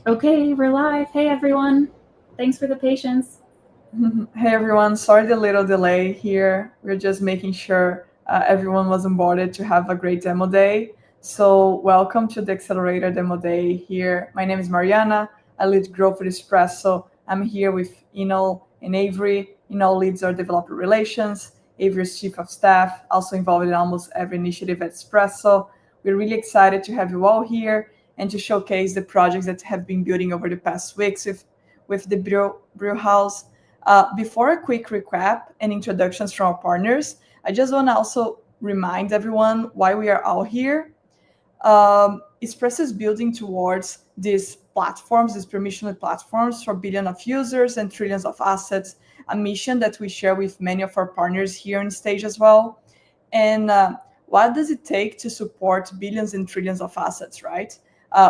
Okay, we're live. Hey everyone. Thanks for the patience. Hey everyone, sorry the little delay here. We're just making sure everyone was onboarded to have a great demo day. So, welcome to the Accelerator Demo Day here. My name is Mariana. I lead growth at Espresso. I'm here with Inol and Avery. Inol leads our developer relations. Avery is chief of staff, also involved in almost every initiative at Espresso. We're really excited to have you all here and to showcase the projects that have been building over the past weeks with the Brew House. Before a quick recap and introductions from our partners, I just want to also remind everyone why we are all here. Espresso is building towards these platforms, these permissionless platforms for billions of users and trillions of assets, a mission that we share with many of our partners here on stage as well. And what does it take to support billions and trillions of assets, right?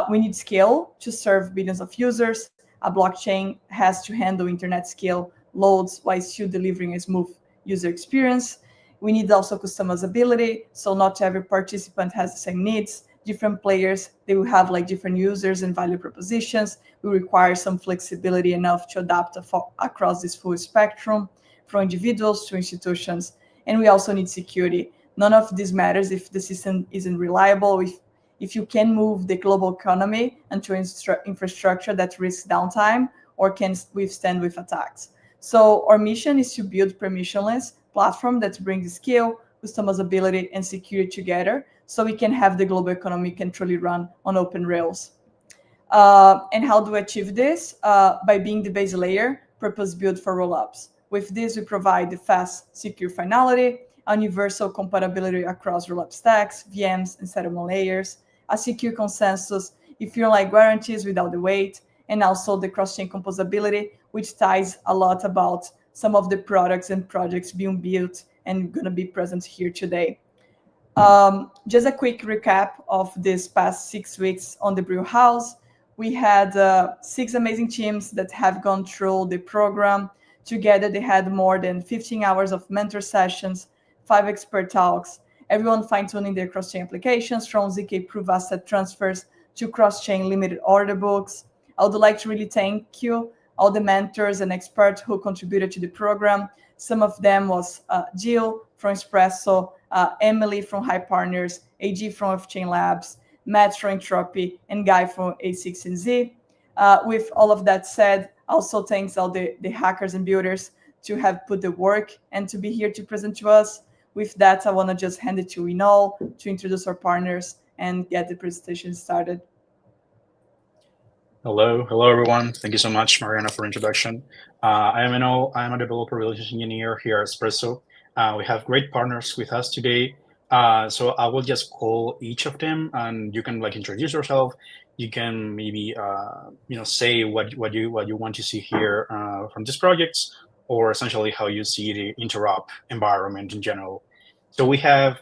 We need scale to serve billions of users. A blockchain has to handle internet scale loads while still delivering a smooth user experience. We need also customizability, so not every participant has the same needs. Different players, they will have like different users and value propositions. We require some flexibility enough to adapt across this full spectrum, from individuals to institutions. And we also need security. None of this matters if the system isn't reliable, if you can move the global economy into infrastructure that risks downtime or can withstand with attacks. So our mission is to build permissionless platform that brings scale, customizability, and security together so we can have the global economy can truly run on open rails. And how do we achieve this? By being the base layer, purpose-built for rollups. With this, we provide the fast, secure finality, universal compatibility across rollup stacks, VMs, and settlement layers, a secure consensus, if you like guarantees without the weight, and also the cross-chain composability, which ties a lot about some of the products and projects being built and going to be present here today. Just a quick recap of this past 6 weeks on the Brew House. We had 6 amazing teams that have gone through the program. Together, they had more than 15 hours of mentor sessions, 5 expert talks, everyone fine-tuning their cross-chain applications from ZK proof asset transfers to cross-chain limited order books. I would like to really thank you, all the mentors and experts who contributed to the program. Some of them was Jill from Espresso, Emily from High Partners, AG from Xythum Labs, Matt from Entropy, and Guy from A16Z. With all of that said, also thanks all the hackers and builders to have put the work and to be here to present to us. With that, I want to just hand it to Inol to introduce our partners and get the presentation started. Hello everyone. Thank you so much, Mariana, for introduction. I am Eno. I am a developer relations engineer here at Espresso. We have great partners with us today. So I will just call each of them, and you can like introduce yourself. You can maybe say what you want to see here from these projects, or essentially how you see the interop environment in general. So we have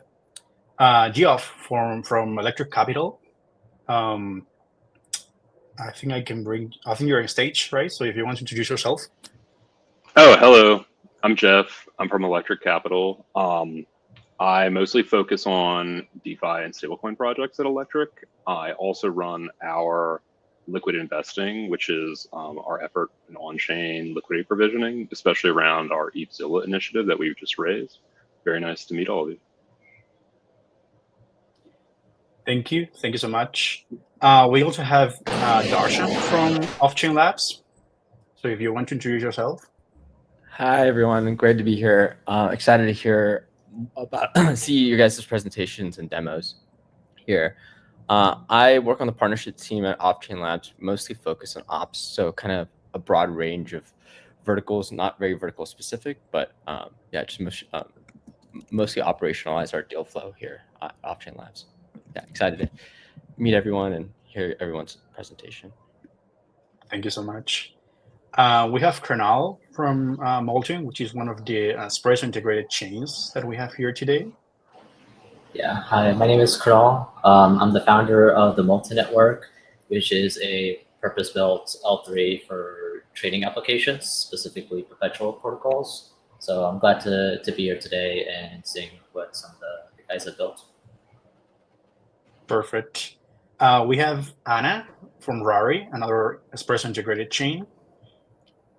Geoff from Electric Capital. I think you're on stage, right? So if you want to introduce yourself. Oh, hello. I'm Jeff. I'm from Electric Capital. I mostly focus on DeFi and stablecoin projects at Electric. I also run our liquid investing, which is our effort in on-chain liquidity provisioning, especially around our ETHZilla initiative that we've just raised. Very nice to meet all of you. Thank you so much. We also have Darshan from Xythum Labs. So if you want to introduce yourself. Hi everyone, great to be here. Excited to hear about see you guys' presentations and demos here. I work on the partnership team at Xythum Labs, mostly focused on ops, so kind of a broad range of verticals, not very vertical specific, but just mostly operationalize our deal flow here at Xythum Labs. Yeah, excited to meet everyone and hear everyone's presentation. Thank you so much. We have Kernal from Molten, which is one of the Espresso integrated chains that we have here today. Yeah, hi, my name is Kernal. I'm the founder of the Molten Network, which is a purpose-built L3 for trading applications, specifically perpetual protocols. So I'm glad to be here today and seeing what some of the guys have built. Perfect. We have Anna from Rari, another Espresso integrated chain.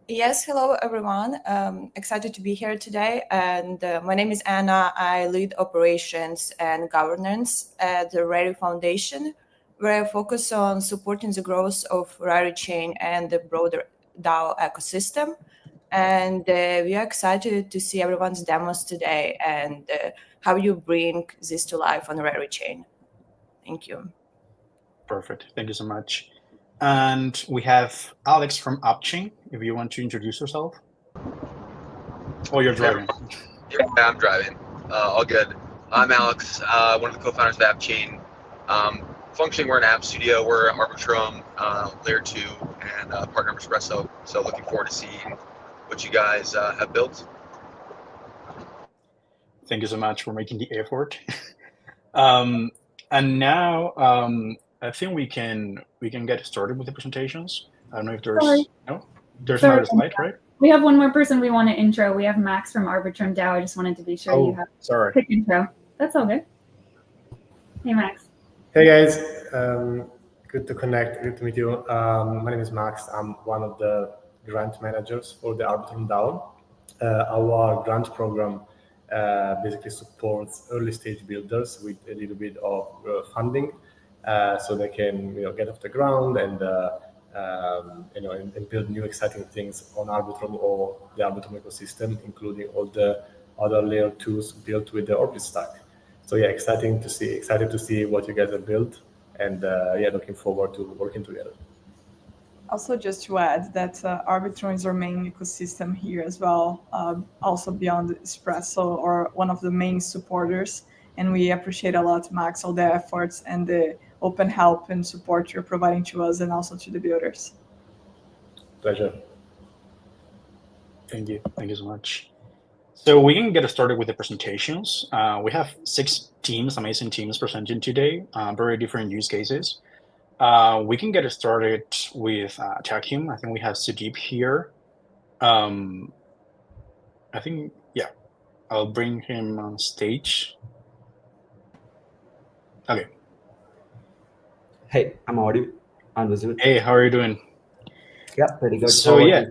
Yes, hello everyone. Excited to be here today. And my name is Anna. I lead operations and governance at the Rari Foundation, where I focus on supporting the growth of Rari chain and the broader DAO ecosystem. And we are excited to see everyone's demos today and how you bring this to life on Rari chain. Thank you. Perfect. Thank you so much. And we have Alex from Upchain, if you want to introduce yourself. Oh, you're driving. Yeah, I'm driving. All good. I'm Alex, one of the co-founders of Appchain. Functioning, we're an app studio. We're Arbitrum, Layer 2, and partner of Espresso. So looking forward to seeing what you guys have built. Thank you so much for making the effort. And now I think we can get started with the presentations. I don't know if there's there's not a slide, right? We have one more person we want to intro. We have Max from Arbitrum DAO. I just wanted to be sure you have a quick intro. That's all good. Hey, Max. Hey, guys. Good to connect. Good to meet you. My name is Max. I'm one of the grant managers for the Arbitrum DAO. Our grant program basically supports early stage builders with a little bit of funding, so they can get off the ground and and build new exciting things on Arbitrum or the Arbitrum ecosystem, including all the other layer 2s built with the Orbit stack. So yeah, excited to see what you guys have built, and looking forward to working together. Also, just to add that Arbitrum is our main ecosystem here as well, also beyond Espresso, or one of the main supporters. And we appreciate a lot, Max, all the efforts and the open help and support you're providing to us and also to the builders. Pleasure. Thank you. Thank you so much. So we can get started with the presentations. We have 6 teams, amazing teams presenting today, very different use cases. We can get started with Tachyon. I think we have Sudeep here. I think, yeah, I'll bring him on stage. Okay. Hey, I'm audible. I'm visible. Hey, how are you doing? Yeah, pretty good. So yeah,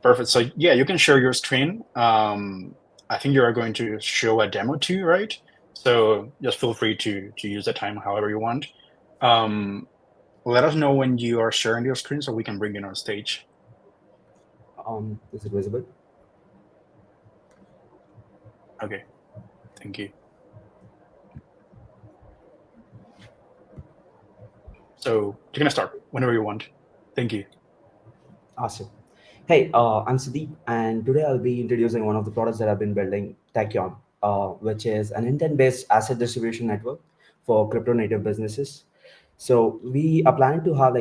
perfect. So yeah, you can share your screen. I think you are going to show a demo too, right? So just feel free to use the time however you want. Let us know when you are sharing your screen so we can bring you on stage. Is it visible? Okay, thank you. So you're gonna start whenever you want. Thank you. Awesome. Hey, I'm Sudeep, and today I'll be introducing one of the products that I've been building, Tachyon, which is an intent-based asset distribution network for crypto-native businesses. So we are planning to have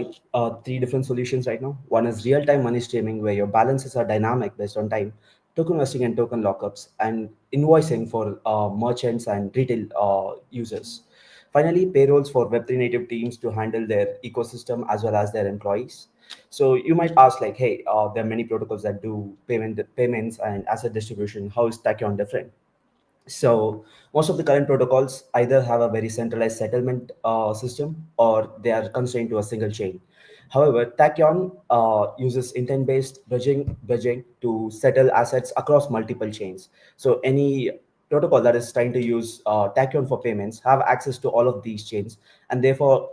3 different solutions right now. One is real-time money streaming, where your balances are dynamic based on time, token vesting and token lockups, and invoicing for merchants and retail users. Finally, payrolls for Web3 native teams to handle their ecosystem as well as their employees. So you might ask, hey, there are many protocols that do payments and asset distribution. How is Tachyon different? So most of the current protocols either have a very centralized settlement system, or they are constrained to a single chain. However, Tachyon uses intent-based bridging to settle assets across multiple chains. So any protocol that is trying to use Tachyon for payments have access to all of these chains, and therefore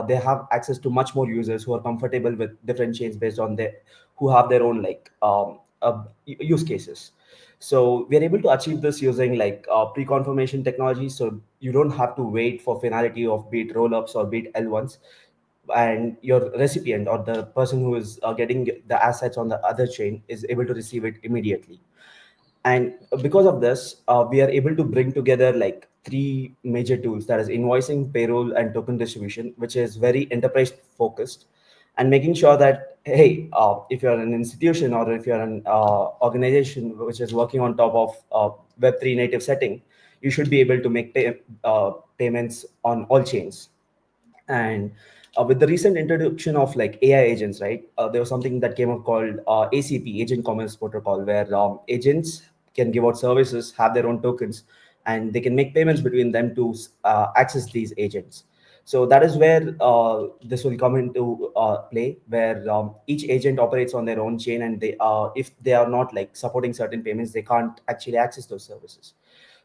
they have access to much more users who are comfortable with different chains based on who have their own use cases. So we are able to achieve this using pre-confirmation technology. So you don't have to wait for finality of be it rollups or be it L1s, and your recipient or the person who is getting the assets on the other chain is able to receive it immediately. And because of this, we are able to bring together 3 major tools, that is invoicing, payroll, and token distribution, which is very enterprise focused, and making sure that, hey, if you're an institution or if you're an organization which is working on top of Web3 native setting, you should be able to make payments on all chains. And with the recent introduction of AI agents, right, there was something that came up called ACP, Agent Commerce Protocol, where agents can give out services, have their own tokens, and they can make payments between them to access these agents. So that is where this will come into play, where each agent operates on their own chain, and they if they are not like supporting certain payments, they can't actually access those services.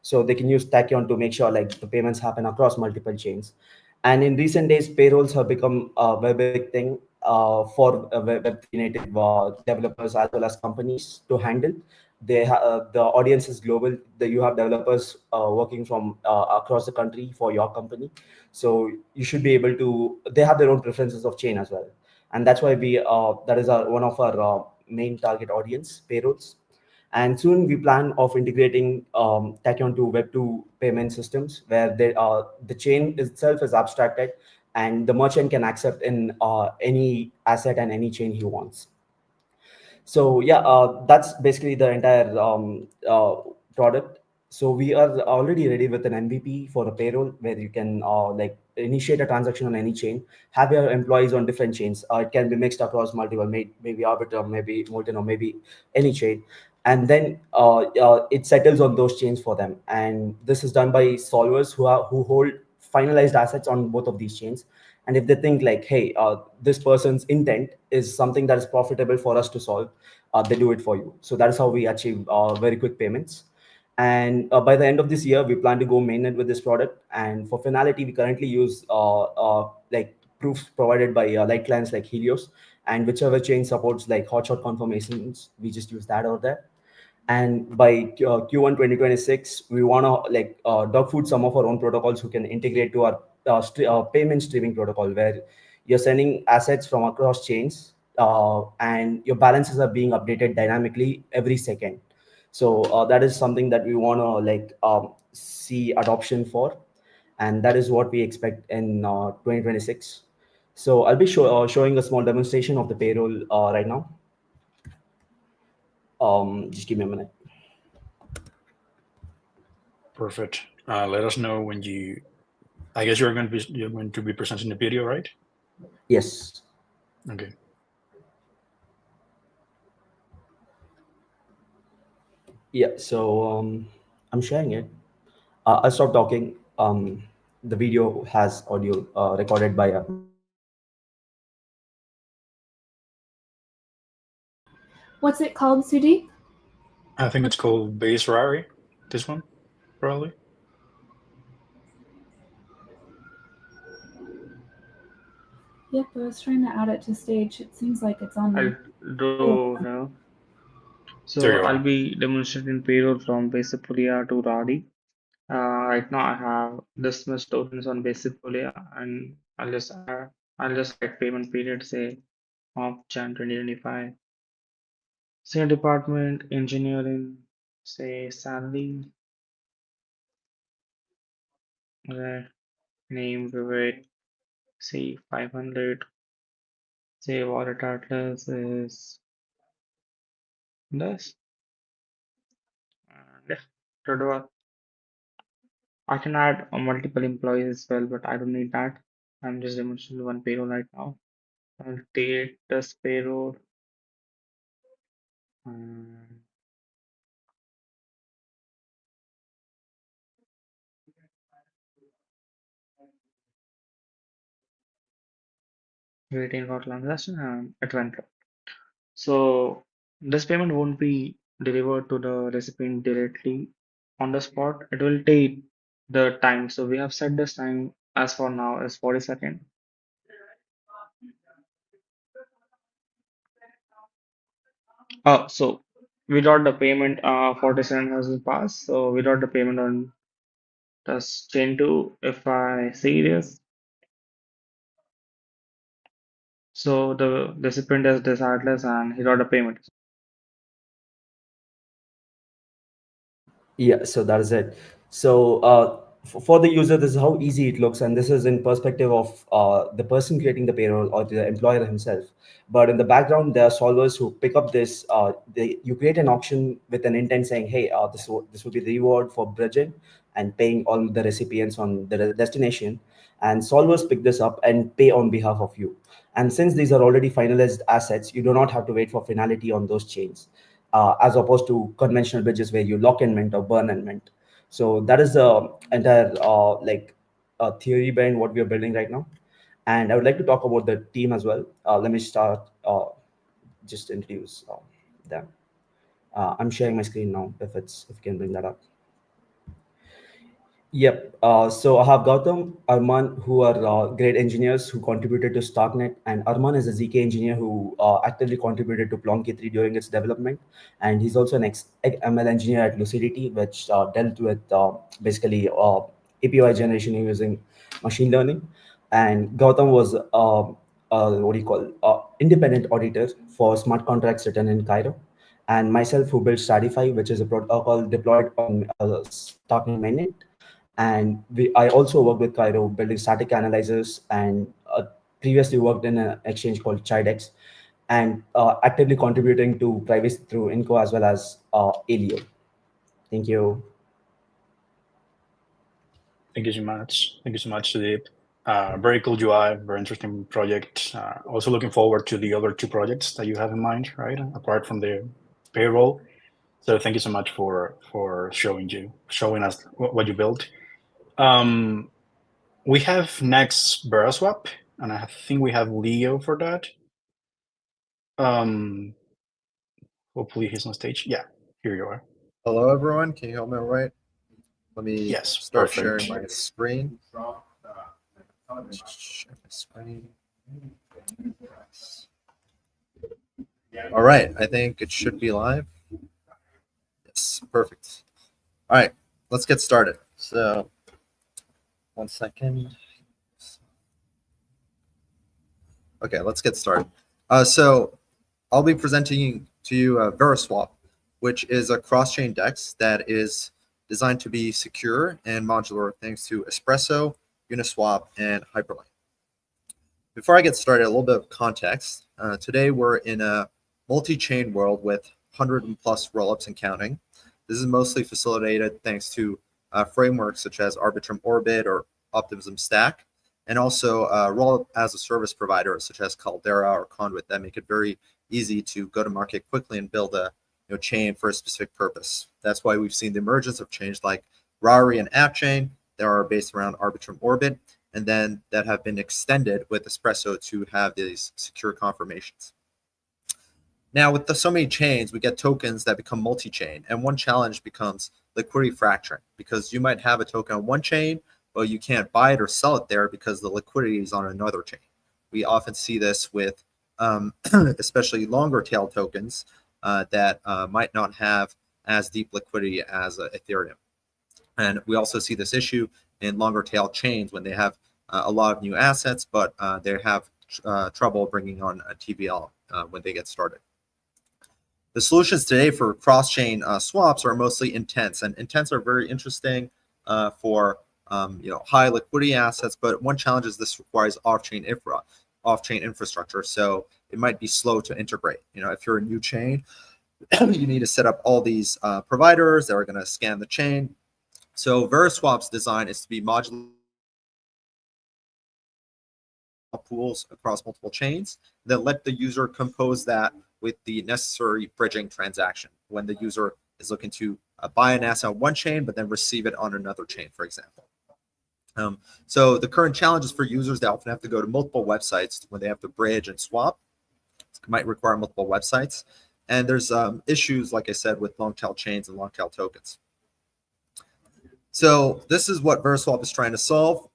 So they can use Tachyon to make sure like the payments happen across multiple chains. And in recent days, payrolls have become a very big thing for Web3 native developers as well as companies to handle. The audience is global. You have developers working from across the country for your company, so you should be able to. They have their own preferences of chain as well, and that's why we that is one of our main target audience, payrolls. And soon we plan of integrating Tachyon to Web2 payment systems, where the chain itself is abstracted, and the merchant can accept in any asset and any chain he wants. So yeah, that's basically the entire product. So we are already ready with an MVP for a payroll, where you can like initiate a transaction on any chain, have your employees on different chains. It can be mixed across multiple, maybe Arbitrum, maybe Molten, or maybe any chain. And then it settles on those chains for them. And this is done by solvers who hold finalized assets on both of these chains. And if they think like, hey, this person's intent is something that is profitable for us to solve, they do it for you. So that's how we achieve very quick payments. And by the end of this year, we plan to go mainnet with this product. And for finality, we currently use like proofs provided by light clients like Helios, and whichever chain supports like hotshot confirmations, we just use that over there. And by Q1 2026, we want to like dog food some of our own protocols who can integrate to our payment streaming protocol, where you're sending assets from across chains, and your balances are being updated dynamically every second. So that is something that we want to like see adoption for, and that is what we expect in 2026. So I'll be showing a small demonstration of the payroll right now. Just give me a minute. Perfect. Let us know when you. I guess you're going to be presenting the video, right? Yes. Okay. Yeah. So I'm sharing it. I'll stop talking. The video has audio recorded by. What's it called, Sudi? I think it's called Base Rari. This one, probably. Yep, I was trying to add it to stage. It seems like it's on there. I'll do now. So I'll be demonstrating payroll from Basic Polia to Radi. Right now I have this much tokens on Basic Polia, and I'll just write payment period, say of Jan 2025. Say department, engineering, say salary, right, name, Vivek, say 500, say wallet atlas is this, and yeah, I can add multiple employees as well, but I don't need that. I'm just demonstrating one payroll right now. I'll take this payroll and waiting for transaction, and it went through. So this payment won't be delivered to the recipient directly on the spot. It will take the time. So we have set this time as for now as 40 seconds. So we got the payment, 47 has passed. So we got the payment on this chain 2. If I see this, so the recipient is this atlas and he got a payment. Yeah, so that is it. So for the user, this is how easy it looks, and this is in perspective of the person creating the payroll or the employer himself. But in the background, there are solvers who pick up this. You create an auction with an intent saying, "Hey, this will be the reward for bridging and paying all the recipients on the destination." And solvers pick this up and pay on behalf of you. And since these are already finalized assets, you do not have to wait for finality on those chains, as opposed to conventional bridges where you lock and mint or burn and mint. So that is the entire like theory behind what we are building right now. And I would like to talk about the team as well. Let me start, just introduce them. I'm sharing my screen now, if you can bring that up. Yep. So I have Gautam, Arman, who are great engineers who contributed to Starknet, and Arman is a ZK engineer who actively contributed to Plonky 3 during its development, and he's also an ML engineer at Lucidity, which dealt with basically API generation using machine learning. And Gautam was independent auditor for smart contracts written in Cairo, and myself who built Stadify, which is a protocol deployed on Starknet mainnet. And I also work with Cairo building static analyzers, and previously worked in an exchange called Chidex, and actively contributing to privacy through Inco as well as Alio. Thank you. Thank you so much. Thank you so much, Sudeep. Very cool UI, very interesting project. Also looking forward to the other 2 projects that you have in mind, right? Apart from the payroll. So thank you so much for showing us what you built. We have next Veraswap, and I think we have Leo for that. Hopefully he's on stage. Yeah, here you are. Hello, everyone. Can you hear me all right? Let me start perfect. sharing my screen. Share my screen. All right, I think it should be live. Yes, perfect. All right, let's get started. So, 1 second. Okay, let's get started. So, I'll be presenting to you Veraswap, which is a cross-chain DEX that is designed to be secure and modular thanks to Espresso, Uniswap, and Hyperlink. Before I get started, a little bit of context. Today, we're in a multi-chain world with 100+ rollups and counting. This is mostly facilitated thanks to frameworks such as Arbitrum Orbit or Optimism Stack, and also rollup as a service provider such as Caldera or Conduit that make it very easy to go to market quickly and build a chain for a specific purpose. That's why we've seen the emergence of chains like Rari and AppChain that are based around Arbitrum Orbit, and then that have been extended with Espresso to have these secure confirmations. Now, with so many chains, we get tokens that become multi-chain, and one challenge becomes liquidity fracturing, because you might have a token on one chain, but you can't buy it or sell it there because the liquidity is on another chain. We often see this with especially longer tail tokens that might not have as deep liquidity as Ethereum. And we also see this issue in longer tail chains when they have a lot of new assets, but they have trouble bringing on a TVL when they get started. The solutions today for cross-chain swaps are mostly intents, and intents are very interesting for high liquidity assets. But one challenge is this requires off-chain infrastructure, so it might be slow to integrate. If you're a new chain, you need to set up all these providers that are going to scan the chain. So Veraswap's design is to be modular pools across multiple chains, then let the user compose that with the necessary bridging transaction when the user is looking to buy an asset on one chain, but then receive it on another chain, for example. So the current challenges for users that often have to go to multiple websites when they have to bridge and swap. It might require multiple websites. And there's issues, like I said, with long tail chains and long tail tokens. So this is what Veraswap is trying to solve.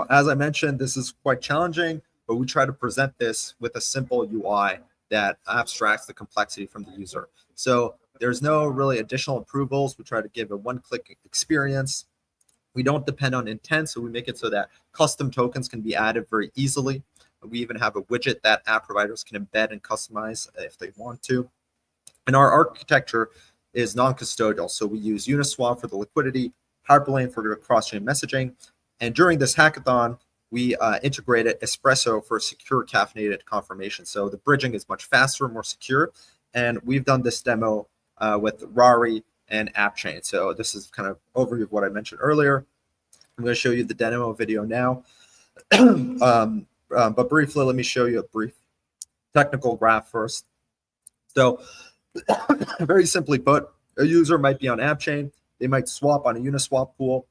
As I mentioned, this is quite challenging, but we try to present this with a simple UI that abstracts the complexity from the user. So there's no really additional approvals. We try to give a one-click experience. We don't depend on intent, so we make it so that custom tokens can be added very easily. We even have a widget that app providers can embed and customize if they want to. And our architecture is non-custodial, so we use Uniswap for the liquidity, Hyperlink for the cross-chain messaging, and during this hackathon, we integrated Espresso for secure caffeinated confirmation. So the bridging is much faster, more secure, and we've done this demo with Rari and AppChain. So this is kind of overview of what I mentioned earlier. I'm going to show you the demo video now. But briefly, let me show you a brief technical graph first. So very simply put, a user might be on AppChain. They might swap on a Uniswap pool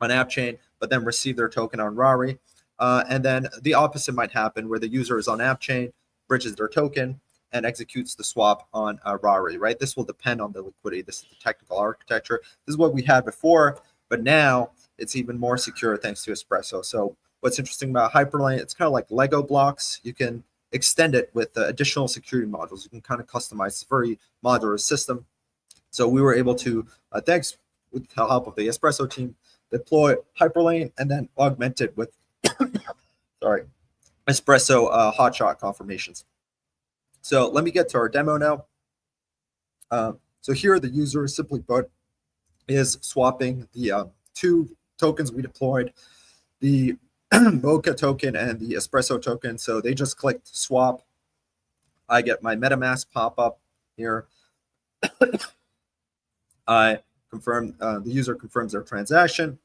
on AppChain, but but then receive their token on Rari. And then the opposite might happen where the user is on app chain, bridges their token, and executes the swap on Rari, right? This will depend on the liquidity. This is the technical architecture. This is what we had before, but now it's even more secure thanks to Espresso. So what's interesting about Hyperlane, it's kind of like Lego blocks. You can extend it with additional security modules. You can kind of customize. It's a very modular system. So we were able to, thanks with the help of the Espresso team, deploy Hyperlane and then augment it with, Espresso hotshot confirmations. So let me get to our demo now. So here the user, simply put, is swapping the 2 tokens we deployed, the Mocha token and the Espresso token. So they just clicked swap. I get my MetaMask pop-up here. I confirm, the user confirms their transaction.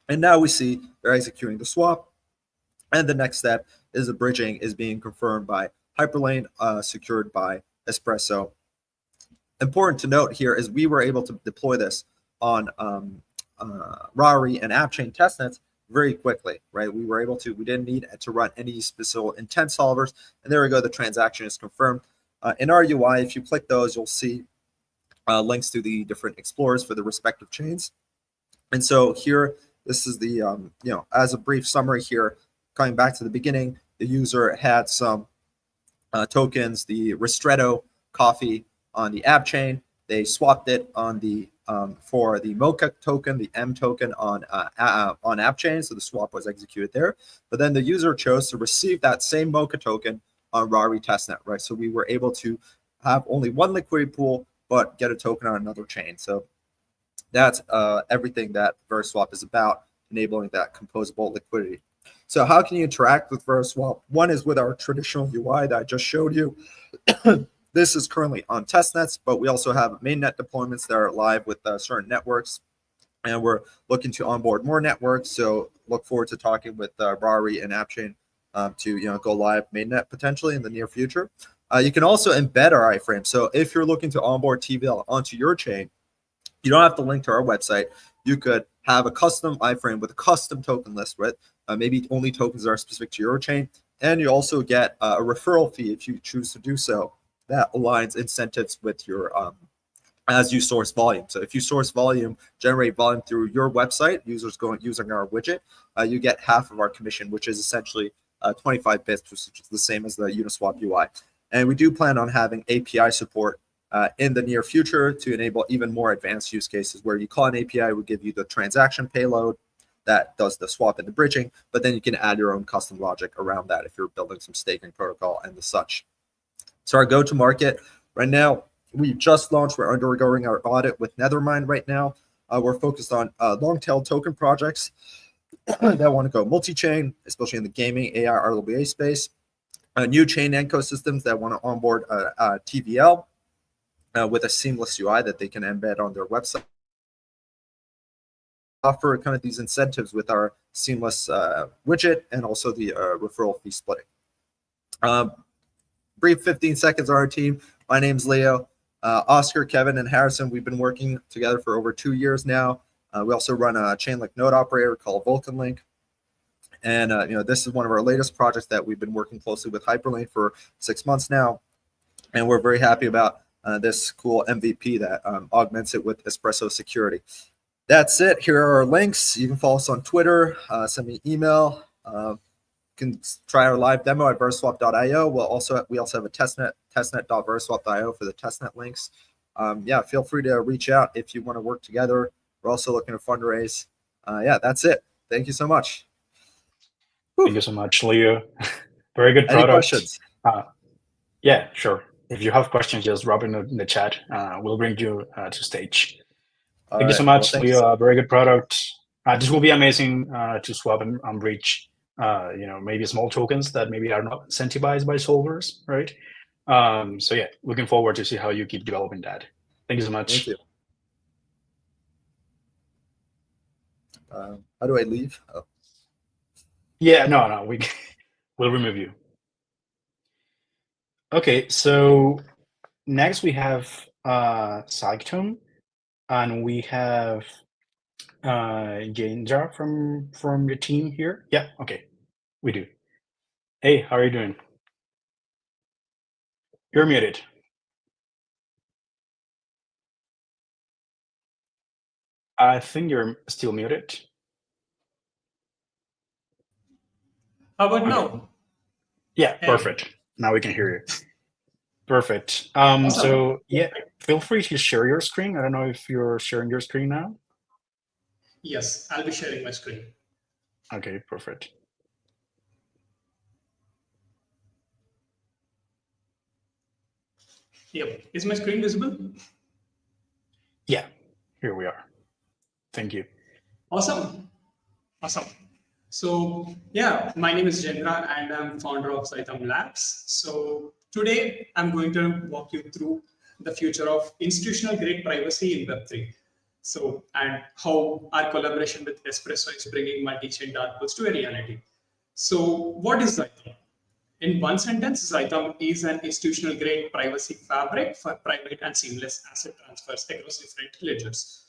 And now we see they're executing the swap. And the next step is the bridging is being confirmed by Hyperlane, secured by Espresso. Important to note here is we were able to deploy this on Rari and AppChain testnets very quickly, right? We were able to, we didn't need to run any specific intent solvers. And there we go, the transaction is confirmed. In our UI, if you click those, you'll see links to the different explorers for the respective chains. And so here, this is the, as a brief summary here, coming back to the beginning, the user had some tokens, the Ristretto coffee on the app chain. They swapped it on the for the Mocha token, the M token on app chain. So the swap was executed there. But then the user chose to receive that same Mocha token on Rari testnet, right? So we were able to have only one liquidity pool, but get a token on another chain. So that's everything that Veraswap is about, enabling that composable liquidity. So how can you interact with Veraswap? One is with our traditional UI that I just showed you. This is currently on testnets, but we also have mainnet deployments that are live with certain networks, and we're looking to onboard more networks. So look forward to talking with Rari and AppChain to go live mainnet potentially in the near future. You can also embed our iframe. So if you're looking to onboard TVL onto your chain, you don't have to link to our website. You could have a custom iframe with a custom token list, right? Maybe only tokens that are specific to your chain, and you also get a referral fee if you choose to do so. That aligns incentives with your as you source volume. So if you source volume, generate volume through your website, users using our widget, you get half of our commission, which is essentially 25 bits, which is the same as the Uniswap UI. And we do plan on having API support in the near future to enable even more advanced use cases where you call an API, we give you the transaction payload that does the swap and the bridging, but then you can add your own custom logic around that if you're building some staking protocol and the such. So our go-to-market right now, we just launched. We're undergoing our audit with Nethermind right now. We're focused on long-tail token projects that want to go multi-chain, especially in the gaming, AI, RWA space. New chain ecosystems that want to onboard TVL with a seamless UI that they can embed on their website. Offer kind of these incentives with our seamless widget and also the referral fee splitting. Brief 15 seconds on our team. My name's Leo. Oscar, Kevin, and Harrison, we've been working together for over 2 years now. We also run a Chainlink node operator called VulcanLink. And this is one of our latest projects that we've been working closely with Hyperlane for 6 months now. And we're very happy about this cool MVP that augments it with Espresso security. That's it. Here are our links. You can follow us on Twitter, send me an email. You can try our live demo at veraswap.io. We also have a testnet.veraswap.io for the testnet links. Feel free to reach out if you want to work together. We're also looking to fundraise. That's it. Thank you so much. Thank you so much, Leo. Very good product. Any questions? Yeah, sure. If you have questions, just drop in the chat. We'll bring you to stage. Thank you so much, Leo. Very good product. This will be amazing to swap and bridge. Maybe small tokens that maybe are not incentivized by solvers, right? Looking forward to see how you keep developing that. Thank you so much. Thank you. How do I leave? Oh. Yeah, no, we'll remove you. Okay, so next we have Xythum, and we have Genja from your team here? Yeah, okay, we do. Hey, how are you doing? You're muted. I think you're still muted. How about now? Yeah, Hey. perfect. Now we can hear you. Perfect. Awesome. So yeah, feel free to share your screen. I don't know if you're sharing your screen now. Yes, I'll be sharing my screen. Okay, perfect. Yep. Is my screen visible? Yeah, here we are. Thank you. Awesome. Awesome. So yeah, my name is Jendra and I'm founder of Xythum Labs. So today I'm going to walk you through the future of institutional grade privacy in Web3. So, and how our collaboration with Espresso is bringing multi-chain dark pools to a reality. So what is Xythum? In one sentence, Xythum is an institutional grade privacy fabric for private and seamless asset transfers across different ledgers.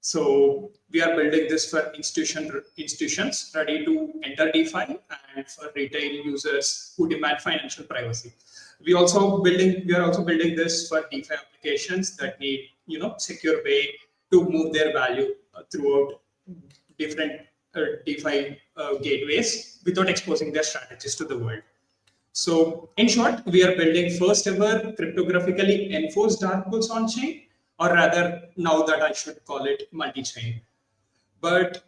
So we are building this for institutions ready to enter DeFi and for retail users who demand financial privacy. We are also building this for DeFi applications that need secure way to move their value throughout different DeFi gateways without exposing their strategies to the world. So in short, we are building first ever cryptographically enforced dark pools on chain, or rather now that I should call it multi-chain. But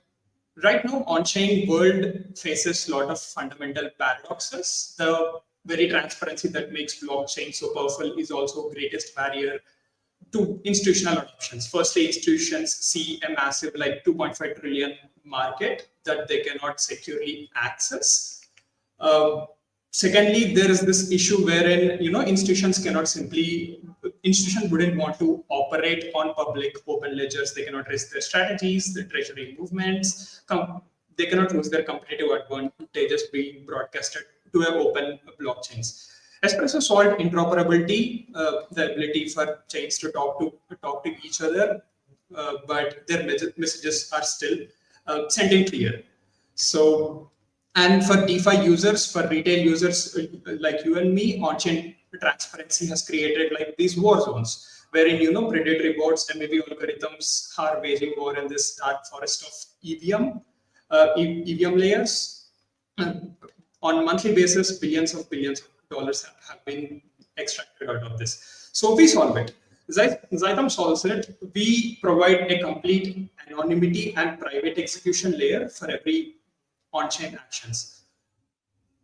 right now on-chain world faces a lot of fundamental paradoxes. The very transparency that makes blockchain so powerful is also greatest barrier to institutional adoptions. Firstly, institutions see a massive like 2.5 trillion market that they cannot securely access. Secondly, there is this issue wherein institutions wouldn't want to operate on public open ledgers. They cannot risk their strategies, their treasury movements. They cannot lose their competitive advantages being broadcasted to open blockchains. Espresso solved interoperability, the ability for chains to talk to each other, but their messages are still sent in clear. So. And for DeFi users, for retail users like you and me, on-chain transparency has created like these war zones, wherein predatory bots and maybe algorithms are waging war in this dark forest of EVM layers. On a monthly basis, billions of dollars have been extracted out of this. So we solve it. Xythum solves it. We provide a complete anonymity and private execution layer for every on-chain actions.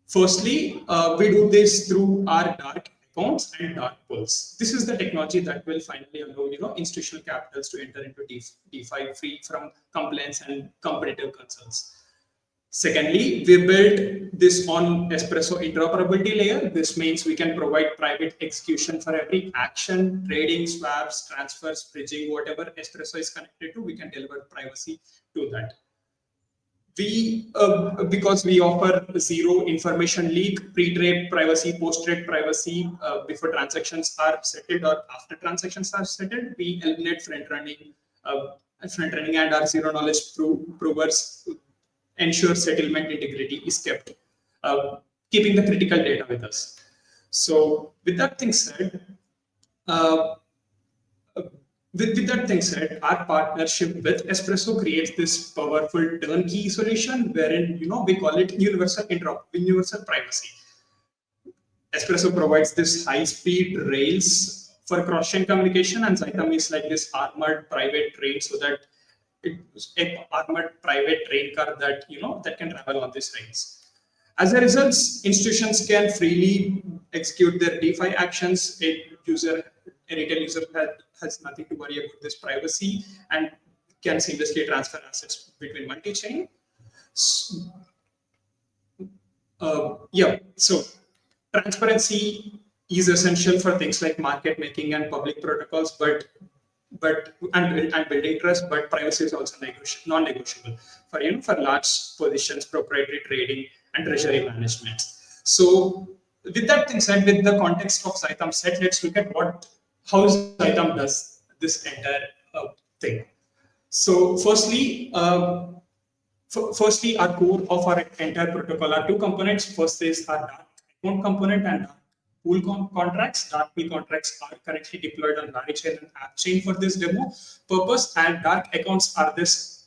Firstly, we do this through our dark accounts and dark pools. This is the technology that will finally allow institutional capitals to enter into DeFi free from compliance and competitive concerns. Secondly, we built this on Espresso interoperability layer. This means we can provide private execution for every action, trading, swaps, transfers, bridging, whatever Espresso is connected to, we can deliver privacy to that. Because we offer zero information leak, pre-trade privacy, post-trade privacy, before transactions are settled or after transactions are settled, we eliminate front running and our zero knowledge provers ensure settlement integrity is kept, keeping the critical data with us. So with that thing said, our partnership with Espresso creates this powerful turnkey solution wherein we call it universal privacy. Espresso provides this high-speed rails for cross-chain communication, and Xythum is like this armored private train, so that it's an armored private train car that that can travel on these rails. As a result, institutions can freely execute their DeFi actions. A retail user has nothing to worry about this privacy and can seamlessly transfer assets between multi-chain. So transparency is essential for things like market making and public protocols, but building trust. But privacy is also non-negotiable for large positions, proprietary trading, and treasury management. So with that thing said, with the context of Xythum set, let's look at how Xythum does this entire thing. So firstly, our core of our entire protocol are two components. First is our dark account component and pool contracts. Dark pool contracts are currently deployed on Chain and AppChain for this demo purpose, and dark accounts are this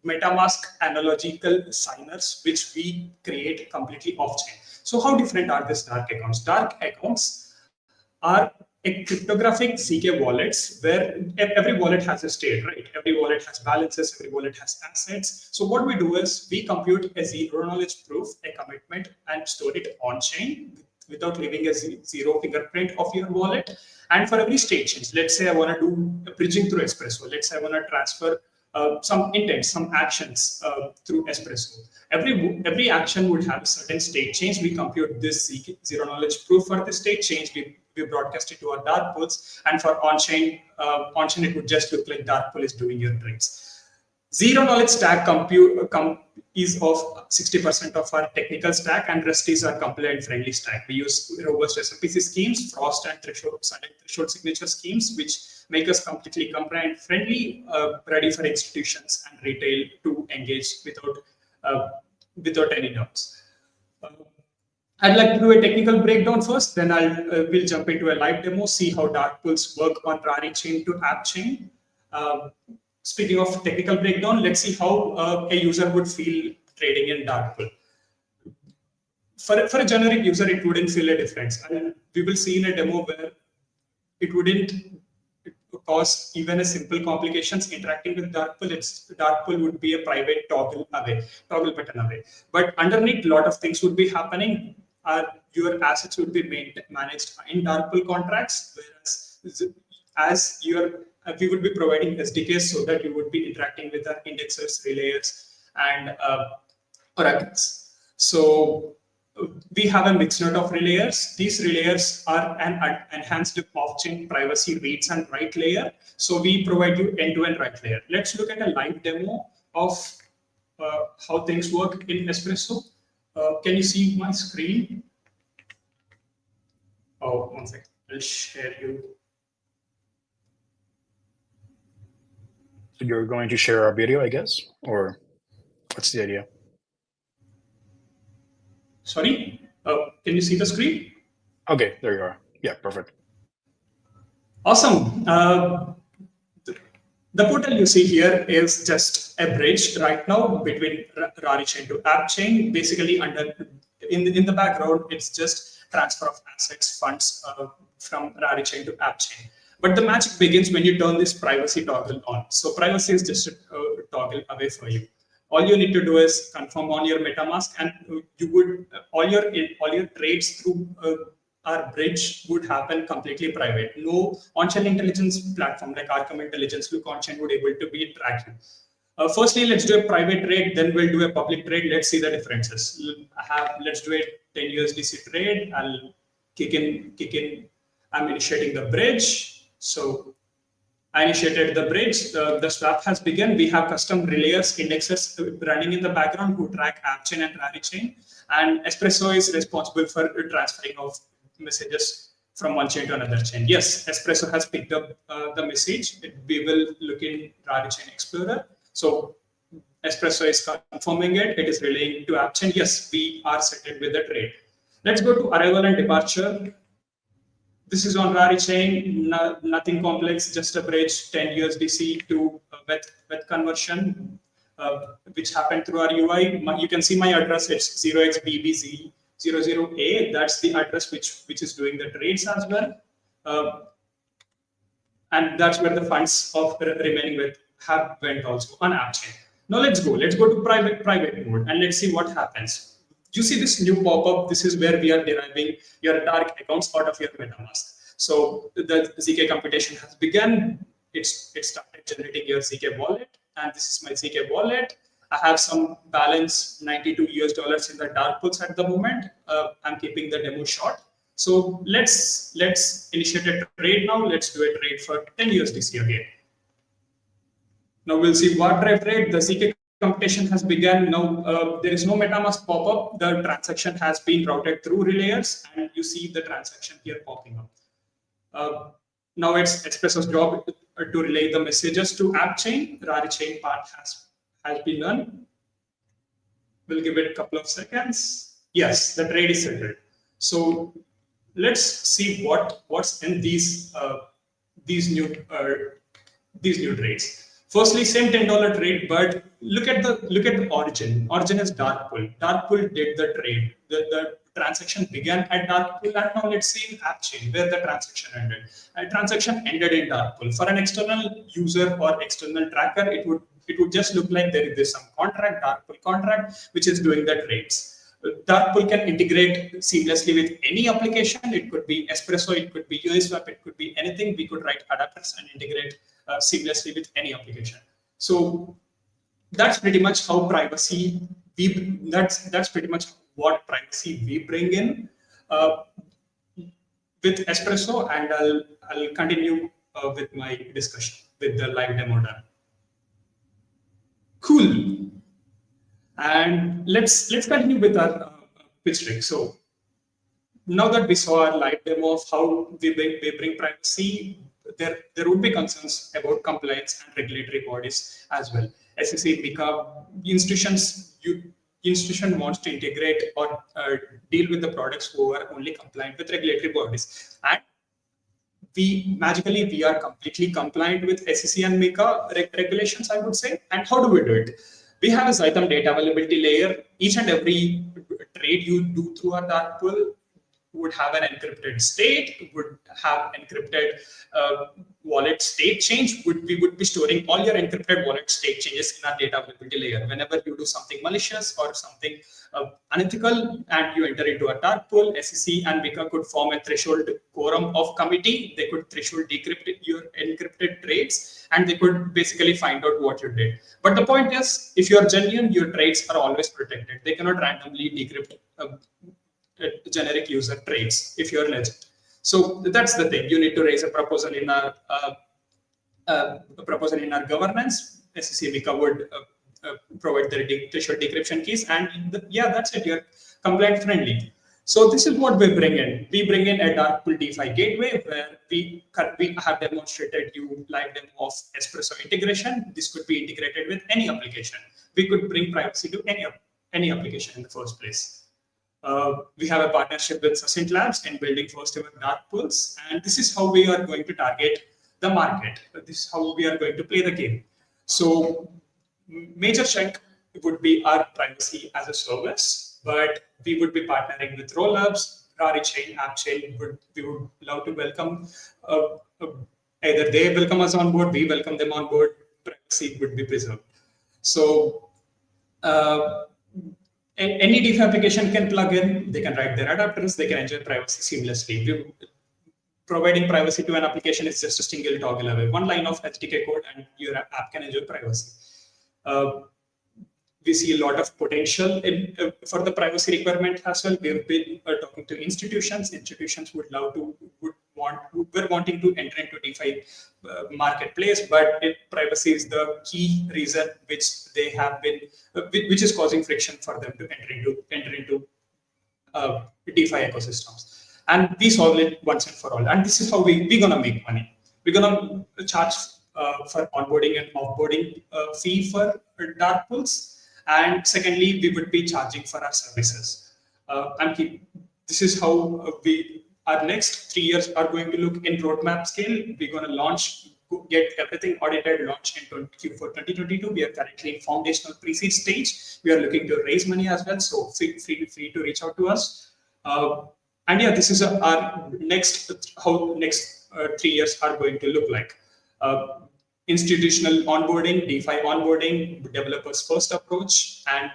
MetaMask analogical signers which we create completely off-chain. So how different are these dark accounts? Dark accounts are a cryptographic ZK wallets where every wallet has a state, right? Every wallet has balances, every wallet has assets. So what we do is we compute a zero knowledge proof, a commitment, and store it on chain without leaving a zero fingerprint of your wallet. And for every state change, let's say I want to do a bridging through Espresso. Let's say I want to transfer some intent, some actions through Espresso. Every action would have a certain state change. We compute this zero knowledge proof for the state change. We broadcast it to our dark pools, and for on-chain, it would just look like dark pool is doing your trades. Zero knowledge stack is of 60% of our technical stack, and rest is our compliant-friendly stack. We use robust SMPC schemes, frost and threshold signature schemes, which make us completely compliant-friendly, ready for institutions and retail to engage without any doubts. I'd like to do a technical breakdown first, then we'll jump into a live demo, see how dark pools work on Chain to AppChain. Speaking of technical breakdown, let's see how a user would feel trading in dark pool. For a generic user, it wouldn't feel a difference. And we will see in a demo where it wouldn't cause even a simple complications interacting with dark pool. Dark pool would be a private toggle button away. But underneath, a lot of things would be happening. Your assets would be managed in dark pool contracts, whereas we would be providing SDKs so that you would be interacting with our indexers, relayers, and oracles. So we have a mixed node of relayers. These relayers are an enhanced off-chain privacy reads and write layer. So we provide you end-to-end write layer. Let's look at a live demo of how things work in Espresso. Can you see my screen? Oh, one second. I'll share you. So you're going to share our video, I guess, or what's the idea? Sorry, can you see the screen? Okay, there you are. Yeah, perfect. Awesome. The portal you see here is just a bridge right now between Chain to AppChain. Basically, in the background, it's just transfer of assets, funds from Chain to AppChain. But the magic begins when you turn this privacy toggle on. So privacy is just a toggle away for you. All you need to do is confirm on your MetaMask, and you would all your trades through our bridge would happen completely private. No on-chain intelligence platform like Arkham Intelligence, Look on-chain would able to be tracking. Firstly, let's do a private trade, then we'll do a public trade. Let's see the differences. Let's do a 10 USDC trade. I'll kick in. I'm initiating the bridge. So I initiated the bridge. The swap has begun. We have custom relayers, indexers running in the background who track AppChain and Chain. And Espresso is responsible for transferring of messages from one chain to another chain. Yes, Espresso has picked up the message. We will look in Chain Explorer. So Espresso is confirming it. It is relaying to AppChain. Yes, we are settled with the trade. Let's go to arrival and departure. This is on Chain, nothing complex, just a bridge, 10 USDC to WETH conversion, which happened through our UI. You can see my address, it's 0xBBZ00A. That's the address which is doing the trades as well. And that's where the funds of remaining WETH have went also on AppChain. Now let's go to private mode and let's see what happens. You see this new pop-up. This is where we are deriving your dark accounts out of your MetaMask. So the ZK computation has begun. It started generating your ZK wallet, and this is my ZK wallet. I have some balance, $92 in the dark pools at the moment. I'm keeping the demo short. So let's initiate a trade now. Let's do a trade for 10 USDC again. Now we'll see what trade. The ZK computation has begun. Now there is no MetaMask pop-up. The transaction has been routed through relayers, and you see the transaction here popping up. Now it's Espresso's job to relay the messages to app chain. Rari chain part has been done. We'll give it a couple of seconds. Yes, the trade is settled. So let's see what's in these new trades. Firstly, same $10 trade, but look at the origin. Origin is dark pool. Dark pool did the trade. The transaction began at dark pool, and now let's see in app chain where the transaction ended. And transaction ended in dark pool. For an external user or external tracker, it would just look like there is some contract, dark pool contract, which is doing the trades. Dark pool can integrate seamlessly with any application. It could be Espresso, it could be Veraswap, it could be anything. We could write adapters and integrate seamlessly with any application. So that's pretty much how privacy. That's pretty much what privacy we bring in with Espresso, and I'll continue with my discussion with the live demo done. Cool. And let's continue with our pitch deck. So now that we saw our live demo of how we bring privacy, there would be concerns about compliance and regulatory bodies as well. SEC, MiCA, institution wants to integrate or deal with the products who are only compliant with regulatory bodies. And we are completely compliant with SEC and MiCA regulations, I would say. And how do we do it? We have a Xythum data availability layer. Each and every trade you do through our dark pool would have an encrypted state, would have encrypted wallet state change. We would be storing all your encrypted wallet state changes in our data availability layer. Whenever you do something malicious or something unethical and you enter into a dark pool, SEC and MiCA could form a threshold quorum of committee. They could threshold decrypt your encrypted trades, and they could basically find out what you did. But the point is, if you're genuine, your trades are always protected. They cannot randomly decrypt generic user trades if you're legit. So that's the thing. You need to raise a proposal in our governance. SEC MiCA would provide the threshold decryption keys, and that's it. You're compliant friendly. So this is what we bring in. We bring in a dark pool DeFi gateway where we have demonstrated you live demo of Espresso integration. This could be integrated with any application. We could bring privacy to any application in the first place. We have a partnership with Xythum Labs in building first ever dark pools, and this is how we are going to target the market. This is how we are going to play the game. So major chunk would be our privacy as a service, but we would be partnering with rollups, Rari chain, app chain. We would love to welcome, either they welcome us on board, we welcome them on board, privacy would be preserved. So any DeFi application can plug in, they can write their adapters, they can enjoy privacy seamlessly. Providing privacy to an application is just a single toggle away. One line of SDK code and your app can enjoy privacy. We see a lot of potential for the privacy requirement as well. We've been talking to institutions. Institutions we're wanting to enter into DeFi marketplace, but privacy is the key reason which they have been, which is causing friction for them to enter into DeFi ecosystems. And we solve it once and for all. And this is how we're gonna make money. We're gonna charge for onboarding and offboarding fee for dark pools. And secondly, we would be charging for our services. This is how our next 3 years are going to look in roadmap scale. We're going to launch, get everything audited, launch in Q4 2022. We are currently in foundational pre-seed stage. We are looking to raise money as well. So feel free to reach out to us. And yeah, this is our how next 3 years are going to look like. Institutional onboarding, DeFi onboarding, developers first approach, and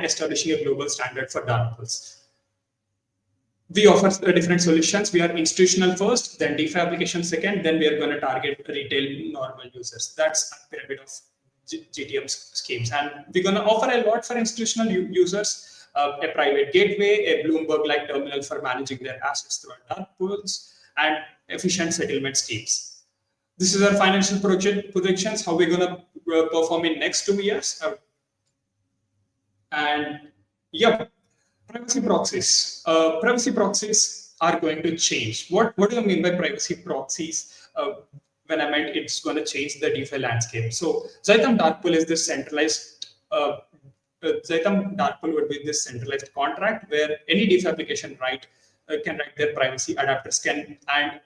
establishing a global standard for dark pools. We offer different solutions. We are institutional first, then DeFi application second, then we are going to target retail normal users. That's a pyramid of GTM schemes. And we're going to offer a lot for institutional users, a private gateway, a Bloomberg-like terminal for managing their assets through our dark pools, and efficient settlement schemes. This is our financial projections, how we're going to perform in next 2 years. And yeah, privacy proxies. are going to change. What do I mean by privacy proxies? When I meant it's going to change the DeFi landscape. So Xythum Dark Pool is this centralized. Xythum Dark Pool would be this centralized contract where any DeFi application can write their privacy adapters and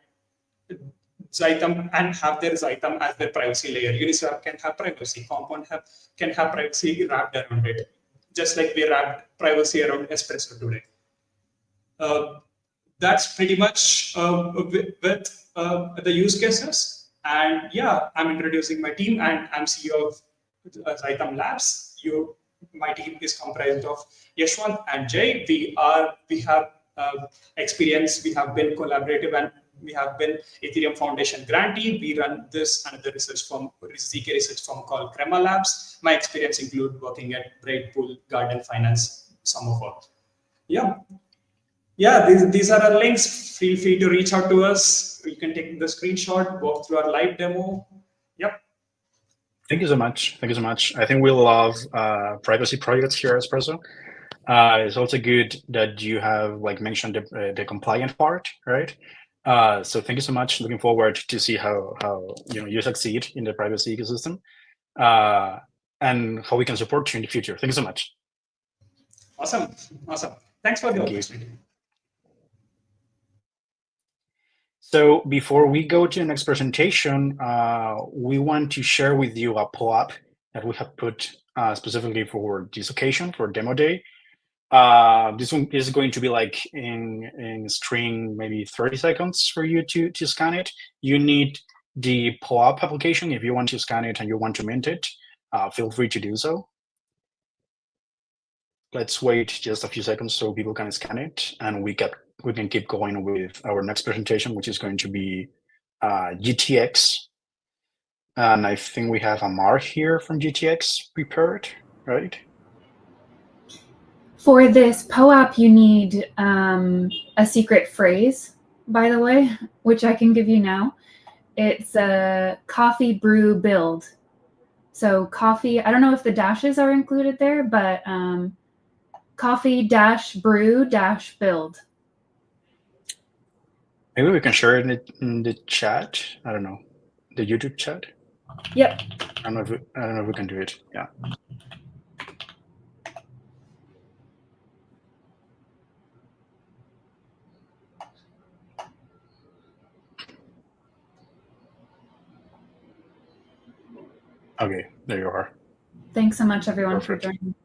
Xythum and have their Xythum as their privacy layer. Uniswap can have privacy. Compound can have privacy wrapped around it, just like we wrapped privacy around Espresso today. That's pretty much with the use cases. And yeah, I'm introducing my team, and I'm CEO of Xythum Labs. My team is comprised of Yashwant and Jay. We have experience. We have been collaborative, and we have been Ethereum Foundation grantee. We run this another research firm, ZK research firm called Crema Labs. My experience include working at Bread, Pool, Garden Finance, some of all. Yeah, these are our links. Feel free to reach out to us. You can take the screenshot, walk through our live demo. Yep. Thank you so much. Thank you so much. I think we love privacy projects here at Espresso. It's also good that you have mentioned the compliant part, right? So thank you so much. Looking forward to see how you succeed in the privacy ecosystem, and how we can support you in the future. Thank you so much. Awesome. Thanks for the opportunity. So before we go to the next presentation, we want to share with you a POAP that we have put specifically for this occasion, for Demo Day. This one is going to be in string, maybe 30 seconds for you to scan it. You need the POAP application. If you want to scan it and you want to mint it, feel free to do so. Let's wait just a few seconds so people can scan it, and we can keep going with our next presentation, which is going to be GTX. And I think we have Amar here from GTX prepared, right? For this POAP, you need a secret phrase, by the way, which I can give you now. It's a coffee brew build. So coffee, I don't know if the dashes are included there, but coffee-brew-build. Maybe we can share it in the chat. I don't know, the YouTube chat. Yep. I don't know if we can do it. Yeah. Okay, there you are. Thanks so much, everyone, for joining.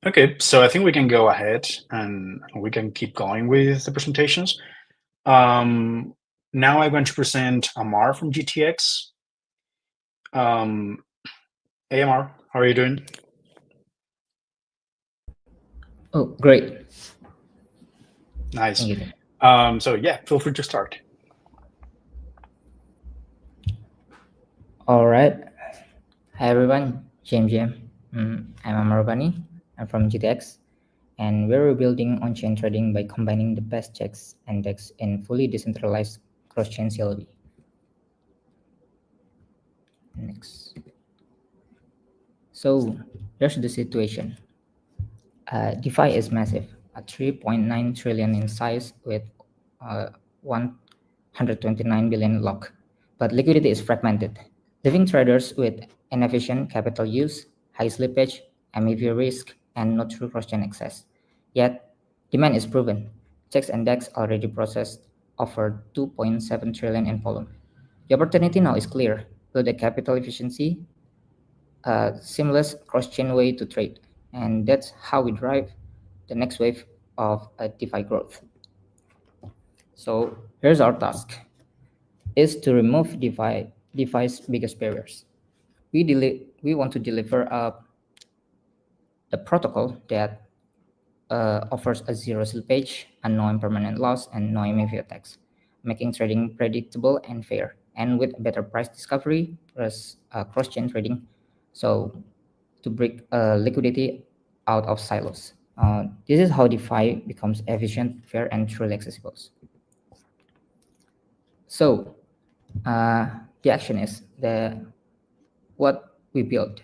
Okay, so I think we can go ahead and we can keep going with the presentations. Now I'm going to present Amar from GTX. Hey, Amar, how are you doing? Oh, great. Nice. Thank you. So yeah, feel free to start. All right. Hi, everyone. James. I'm Amar Bani. I'm from GTX, and we're building on-chain trading by combining the best checks and DEX in fully decentralized cross-chain CLV. Next. So here's the situation. DeFi is massive, at 3.9 trillion in size with 129 billion lock, but liquidity is fragmented, leaving traders with inefficient capital use, high slippage, MEV risk, and no true cross-chain access. Yet, demand is proven. Checks and DEX already processed over 2.7 trillion in volume. The opportunity now is clear: build a capital efficiency, a seamless cross-chain way to trade. And that's how we drive the next wave of DeFi growth. So here's our task, is to remove DeFi's biggest barriers. We want to deliver a protocol that offers a zero slippage, a no impermanent loss, and no MEV attacks, making trading predictable and fair, and with better price discovery plus cross-chain trading. So to break liquidity out of silos. This is how DeFi becomes efficient, fair, and truly accessible. So the action is what we built.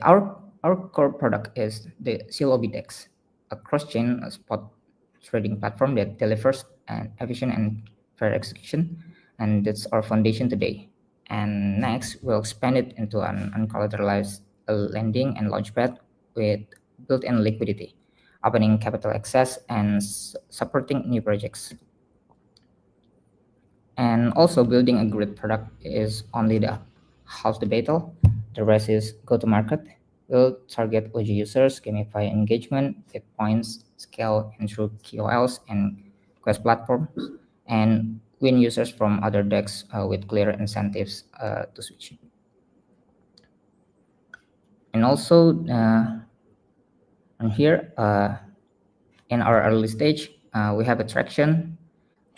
our core product is the CLOB DEX, a cross-chain spot trading platform that delivers an efficient and fair execution, and that's our foundation today. And next, we'll expand it into an uncollateralized lending and launchpad with built-in liquidity, opening capital access and supporting new projects. And also, building a great product is only the half the battle. The rest is go-to-market. We'll target OG users, gamify engagement, get points, scale and through KOLs and Quest platforms, and win users from other decks with clear incentives to switch. And also, on here, in our early stage, we have a traction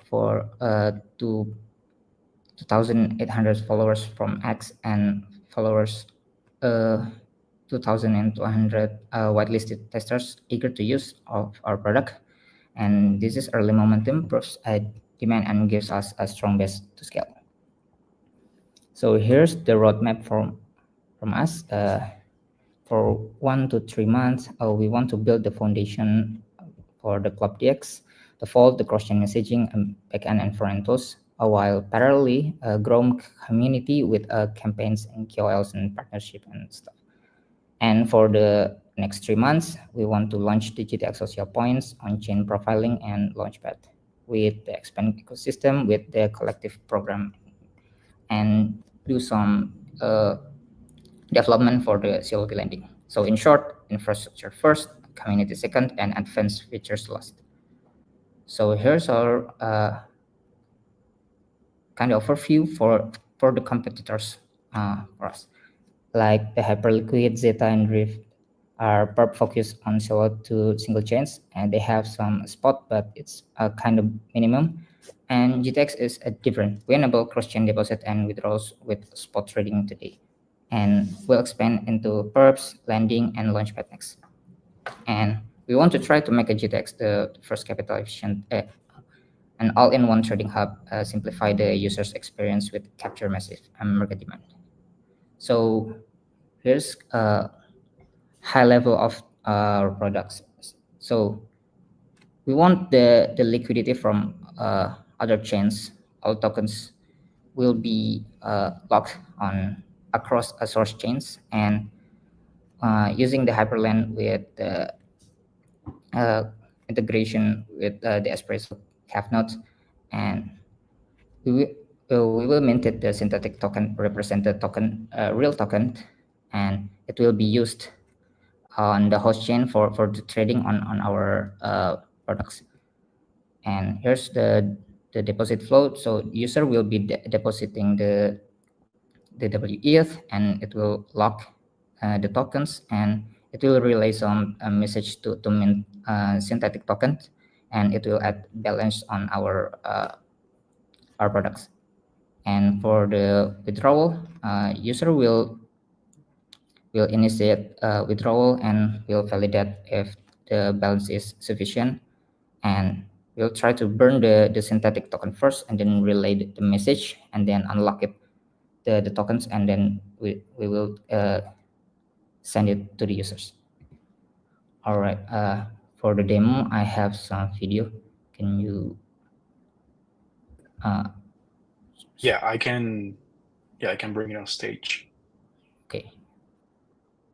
for 2,800 followers from X and followers 2,200 whitelisted testers eager to use of our product. And this is early momentum, proves demand and gives us a strong base to scale. So here's the roadmap from us. For 1 to 3 months, we want to build the foundation for the Club DX, the Vault, the cross-chain messaging, and backend and front tools, while parallelly grow community with campaigns and KOLs and partnership and stuff. And for the next 3 months, we want to launch the GTX social points, on-chain profiling, and launchpad with the expanded ecosystem, with the collective program, and do some development for the CLOB lending. So in short, infrastructure first, community second, and advanced features last. So here's our kind of overview for the competitors for us. Like the Hyperliquid, Zeta, and Rift are POAP focused on solo to single chains, and they have some spot, but it's a kind of minimum. And GTX is a different. We enable cross-chain deposit and withdrawals with spot trading today. And we'll expand into POAPs, lending, and launchpad next. And we want to try to make a GTX the first capital efficient an all-in-one trading hub, simplify the user's experience with capture massive market demand. So here's a high level of our products. So we want the liquidity from other chains. All tokens will be locked on across a source chains, and using the Hyperland with the integration with the Espresso cap nodes, and we will mint it the synthetic token, represent the token, real token, and it will be used on the host chain for the trading on our products. And here's the deposit flow. So user will be depositing the WETH, and it will lock the tokens, and it will relay some message to mint synthetic tokens, and it will add balance on our products. And for the withdrawal, user will initiate withdrawal and will validate if the balance is sufficient, and we'll try to burn the synthetic token first, and then relay the message, and then unlock it the tokens, and then we will send it to the users. All right, for the demo, I have some video. Can you Yeah, I can bring it on stage. Okay.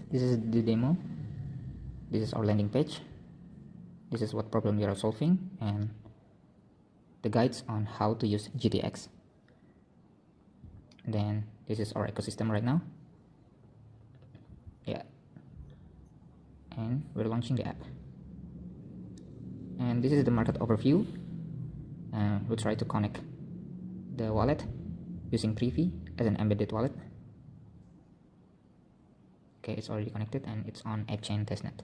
This is the demo. This is our landing page. This is what problem we are solving, and the guides on how to use GTX. Then this is our ecosystem right now. Yeah. And we're launching the app. And this is the market overview. We'll try to connect the wallet using Privy as an embedded wallet. Okay, it's already connected and it's on AppChain testnet.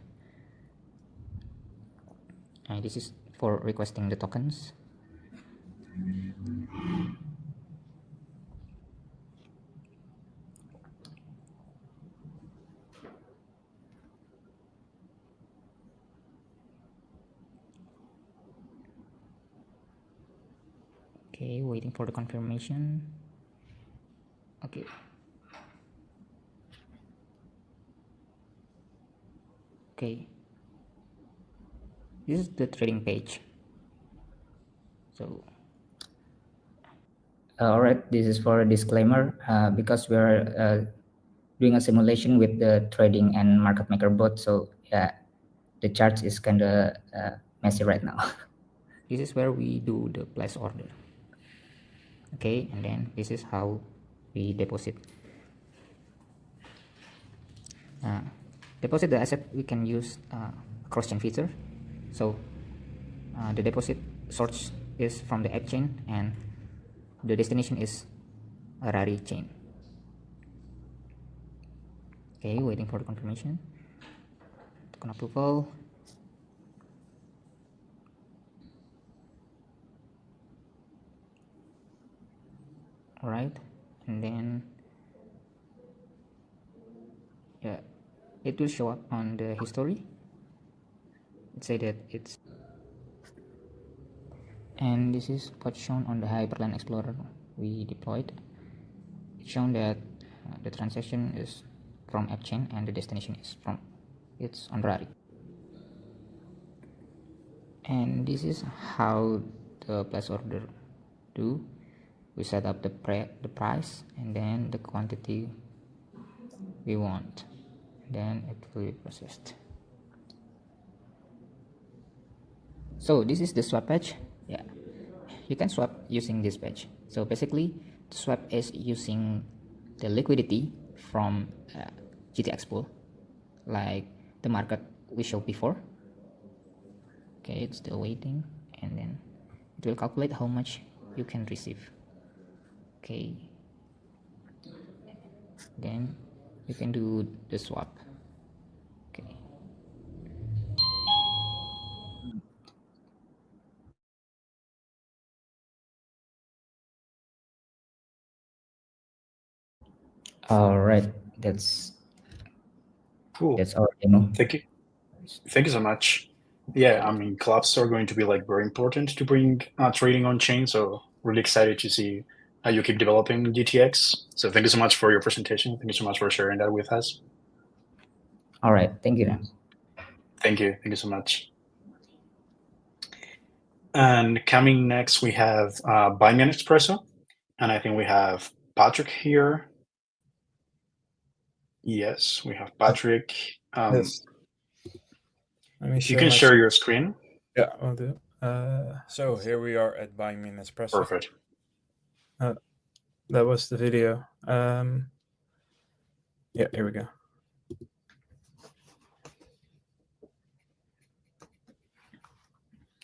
And this is for requesting the tokens. Okay, waiting for the confirmation. Okay. Okay, this is the trading page. So all right, this is for a disclaimer because we're doing a simulation with the trading and market maker bot. So yeah, the chart is kind of messy right now. This is where we do the place order. Okay, and then this is how we deposit. Deposit the asset, we can use cross-chain feature. So the deposit source is from the app chain and the destination is a Rari chain. Okay, waiting for the confirmation. Token approval. All right, and then yeah, it will show up on the history. Let's say that it's, and this is what's shown on the Hyperland Explorer we deployed. It's shown that the transaction is from app chain and the destination is from, it's on Rari. And this is how the place order do. We set up the price and then the quantity we want, then it will be processed. So this is the swap page. Yeah, you can swap using this page. So basically the swap is using the liquidity from GTX pool, like the market we showed before. Okay, it's still waiting, and then it will calculate how much you can receive. Okay, then you can do the swap. Okay, all right, that's Cool. That's our demo. Thank you so much. Yeah, I mean, collabs are going to be like very important to bring trading on chain. So really excited to see how you keep developing GTX. So thank you so much for your presentation. Thank you so much for sharing that with us. All right, thank you. Thank you so much. And coming next, we have Buy Me an Espresso, and I think we have Patrick here. Yes, we have Patrick. Yes. Let me You can share your screen. Yeah, I'll do. So here we are at Buy Me an Espresso. Perfect. That was the video. Yeah, here we go.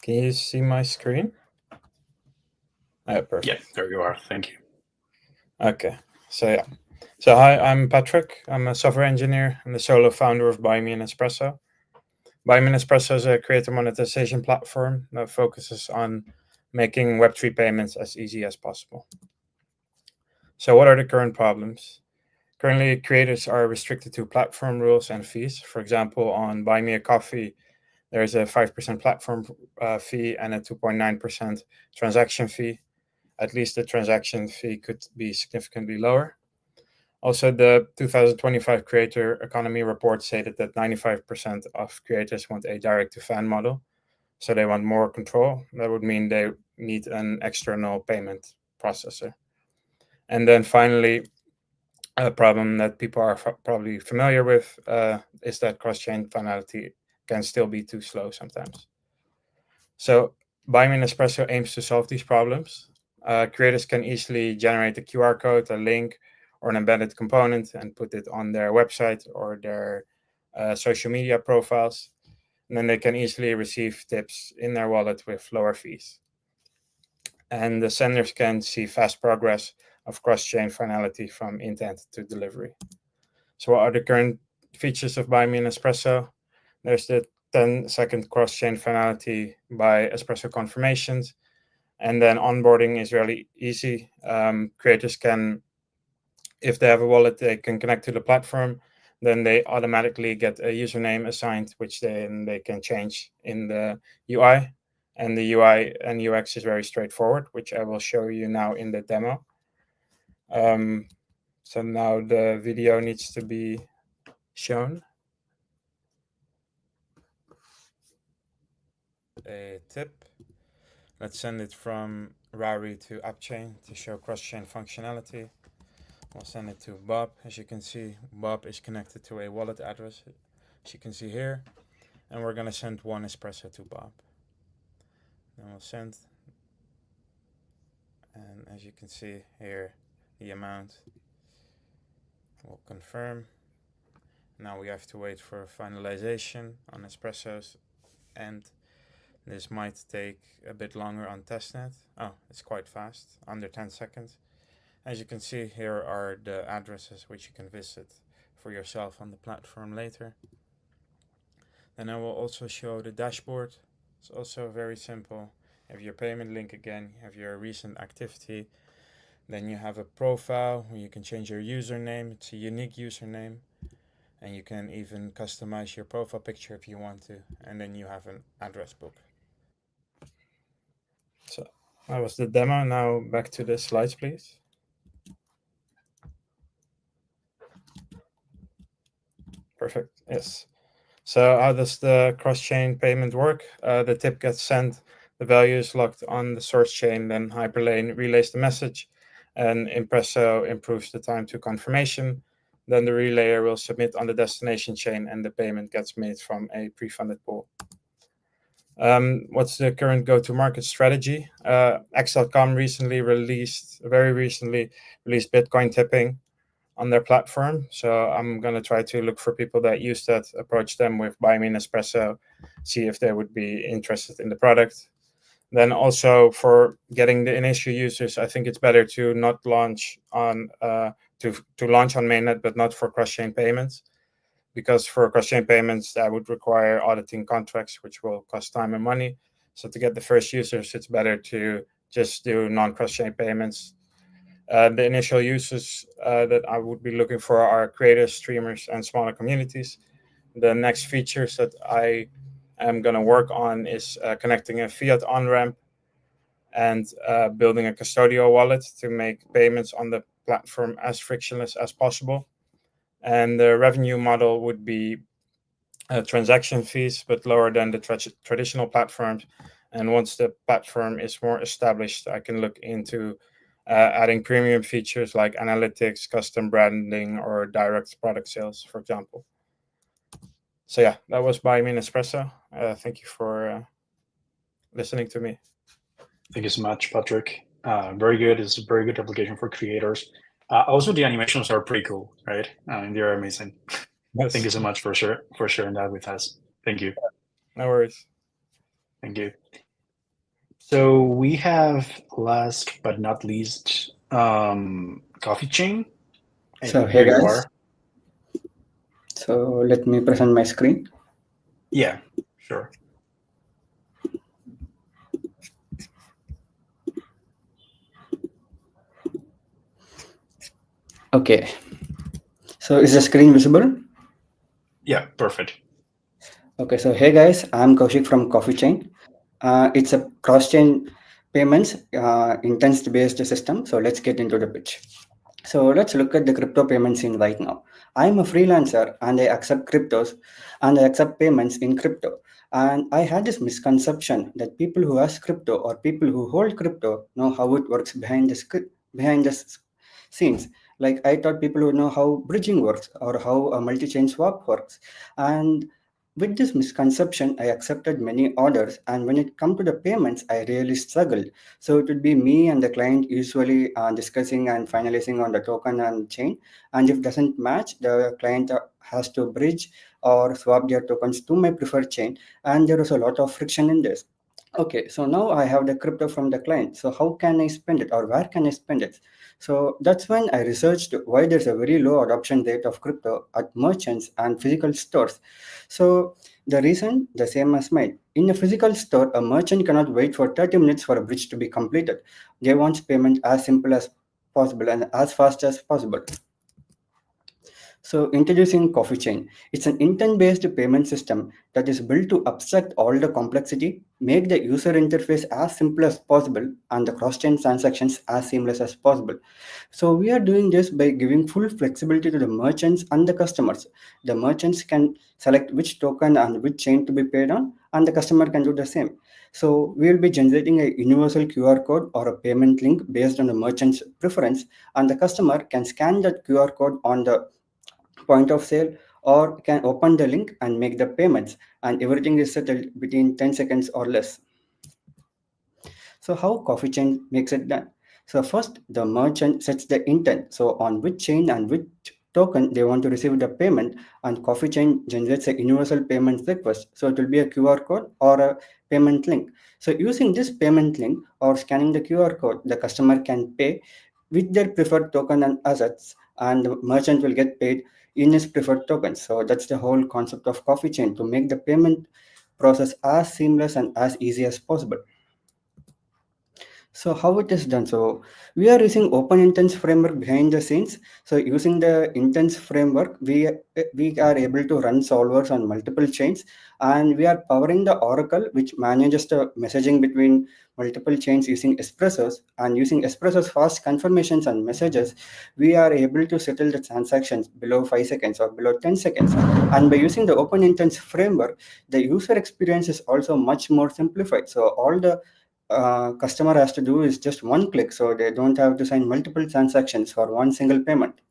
Can you see my screen? Perfect. Yeah, there you are. Thank you. Okay. So hi, I'm Patrick. I'm a software engineer and the solo founder of Buy Me an Espresso. Buy Me an Espresso is a creator monetization platform that focuses on making Web3 payments as easy as possible. So what are the current problems? Currently, creators are restricted to platform rules and fees. For example, on Buy Me a Coffee, there is a 5% platform fee and a 2.9% transaction fee. At least the transaction fee could be significantly lower. Also, the 2025 Creator Economy Report stated that 95% of creators want a direct-to-fan model. So they want more control. That would mean they need an external payment processor. And then finally, a problem that people are probably familiar with is that cross-chain finality can still be too slow sometimes. So Buy Me an Espresso aims to solve these problems. Creators can easily generate a QR code, a link, or an embedded component and put it on their website or their social media profiles. And then they can easily receive tips in their wallet with lower fees. And the senders can see fast progress of cross-chain finality from intent to delivery. So what are the current features of Buy Me an Espresso? There's the 10-second cross-chain finality by espresso confirmations. And then onboarding is really easy. Creators can, if they have a wallet, they can connect to the platform. Then they automatically get a username assigned, which then they can change in the UI. And the UI and UX is very straightforward, which I will show you now in the demo. So now the video needs to be shown. a tip. Let's send it from Rari to AppChain to show cross-chain functionality. We'll send it to Bob. As you can see, Bob is connected to a wallet address, as you can see here. And we're going to send 1 espresso to Bob. Then we'll send. And as you can see here, the amount. We'll confirm. Now we have to wait for finalization on espressos, and this might take a bit longer on testnet. Oh, it's quite fast, under 10 seconds. As you can see, here are the addresses which you can visit for yourself on the platform later. Then I will also show the dashboard. It's also very simple. You have your payment link again, you have your recent activity. Then you have a profile where you can change your username. It's a unique username. And you can even customize your profile picture if you want to. And then you have an address book. So that was the demo. Now back to the slides, please. Perfect. Yes. So how does the cross-chain payment work? The tip gets sent, the value is locked on the source chain, then Hyperlane relays the message, and Espresso improves the time to confirmation. Then the relayer will submit on the destination chain, and the payment gets made from a pre-funded pool. What's the current go-to-market strategy? X.com very recently released Bitcoin tipping on their platform. So I'm going to try to look for people that use that, approach them with Buy Me an Espresso, see if they would be interested in the product. Then also for getting the initial users, I think it's better to not launch on to launch on mainnet, but not for cross-chain payments, because for cross-chain payments that would require auditing contracts, which will cost time and money. So to get the first users, it's better to just do non-cross-chain payments. The initial users that I would be looking for are creators, streamers, and smaller communities. The next features that I am going to work on is connecting a fiat on-ramp and building a custodial wallet to make payments on the platform as frictionless as possible. And the revenue model would be transaction fees, but lower than the traditional platforms. And once the platform is more established, I can look into adding premium features like analytics, custom branding, or direct product sales, for example. So yeah, that was Buy Me an Espresso. Thank you for listening to me. Thank you so much, Patrick. Very good. It's a very good application for creators. Also, the animations are pretty cool, right? They're amazing. Yes. Thank you so much for sharing that with us. Thank you. No worries. Thank you. So we have, last but not least, Coffee Chain. So hey guys. So let me present my screen. Yeah, sure. Okay. So is the screen visible? Yeah, perfect. Okay, so hey guys, I'm Kaushik from Coffee Chain. It's a cross-chain payments intent-based system. So let's get into the pitch. So let's look at the crypto payment scene right now. I'm a freelancer and I accept cryptos and I accept payments in crypto. And I had this misconception that people who ask crypto or people who hold crypto know how it works behind the scenes. Like I thought people would know how bridging works or how a multi-chain swap works. And with this misconception, I accepted many orders, and when it comes to the payments, I really struggled. So it would be me and the client usually discussing and finalizing on the token and chain, and if it doesn't match, the client has to bridge or swap their tokens to my preferred chain, and there was a lot of friction in this. Okay, so now I have the crypto from the client. So how can I spend it or where can I spend it? So that's when I researched why there's a very low adoption rate of crypto at merchants and physical stores. So the reason, the same as mine. In a physical store, a merchant cannot wait for 30 minutes for a bridge to be completed. They want payment as simple as possible and as fast as possible. So introducing Coffee Chain. It's an intent-based payment system that is built to abstract all the complexity, make the user interface as simple as possible, and the cross-chain transactions as seamless as possible. So we are doing this by giving full flexibility to the merchants and the customers. The merchants can select which token and which chain to be paid on, and the customer can do the same. So we will be generating a universal QR code or a payment link based on the merchant's preference, and the customer can scan that QR code on the point of sale or can open the link and make the payments, and everything is settled between 10 seconds or less. So how Coffee Chain makes it done? So first, the merchant sets the intent, so on which chain and which token they want to receive the payment, and Coffee Chain generates a universal payment request. So it will be a QR code or a payment link. So using this payment link or scanning the QR code, the customer can pay with their preferred token and assets, and the merchant will get paid in his preferred token. So that's the whole concept of Coffee Chain, to make the payment process as seamless and as easy as possible. So how it is done? So we are using open intents framework behind the scenes. So using the intents framework, we are able to run solvers on multiple chains, and we are powering the Oracle, which manages the messaging between multiple chains using Espressos. And using Espresso's fast confirmations and messages, we are able to settle the transactions below 5 seconds or below 10 seconds. And by using the open intents framework, the user experience is also much more simplified. So all the customer has to do is just one click, so they don't have to sign multiple transactions for one single payment.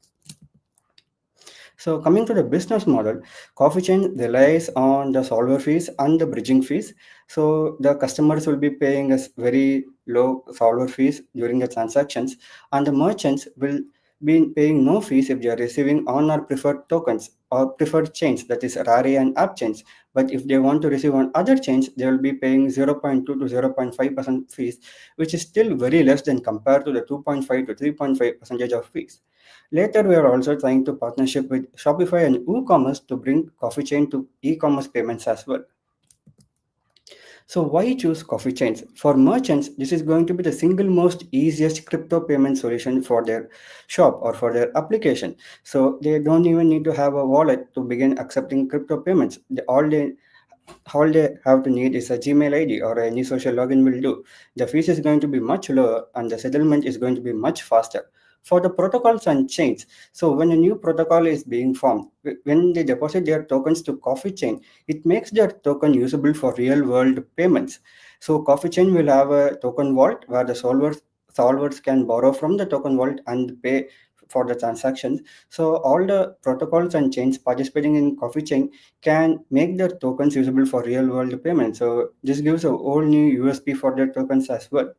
So coming to the business model, Coffee Chain relies on the solver fees and the bridging fees. So the customers will be paying us very low solver fees during the transactions, and the merchants will be paying no fees if they are receiving on our preferred tokens or preferred chains, that is RARI and app chains. But if they want to receive on other chains, they will be paying 0.2 to 0.5% fees, which is still very less than compared to the 2.5 to 3.5% of fees. Later, we are also trying to partnership with Shopify and WooCommerce to bring Coffee Chain to e-commerce payments as well. So why choose Coffee Chains? For merchants, this is going to be the single most easiest crypto payment solution for their shop or for their application. So they don't even need to have a wallet to begin accepting crypto payments. All they have to need is a Gmail ID or any social login will do. The fees is going to be much lower and the settlement is going to be much faster. For the protocols and chains, so when a new protocol is being formed, when they deposit their tokens to Coffee Chain, it makes their token usable for real world payments. So Coffee Chain will have a token vault where the solvers can borrow from the token vault and pay for the transactions. So all the protocols and chains participating in Coffee Chain can make their tokens usable for real world payments. So this gives a whole new USP for their tokens as well.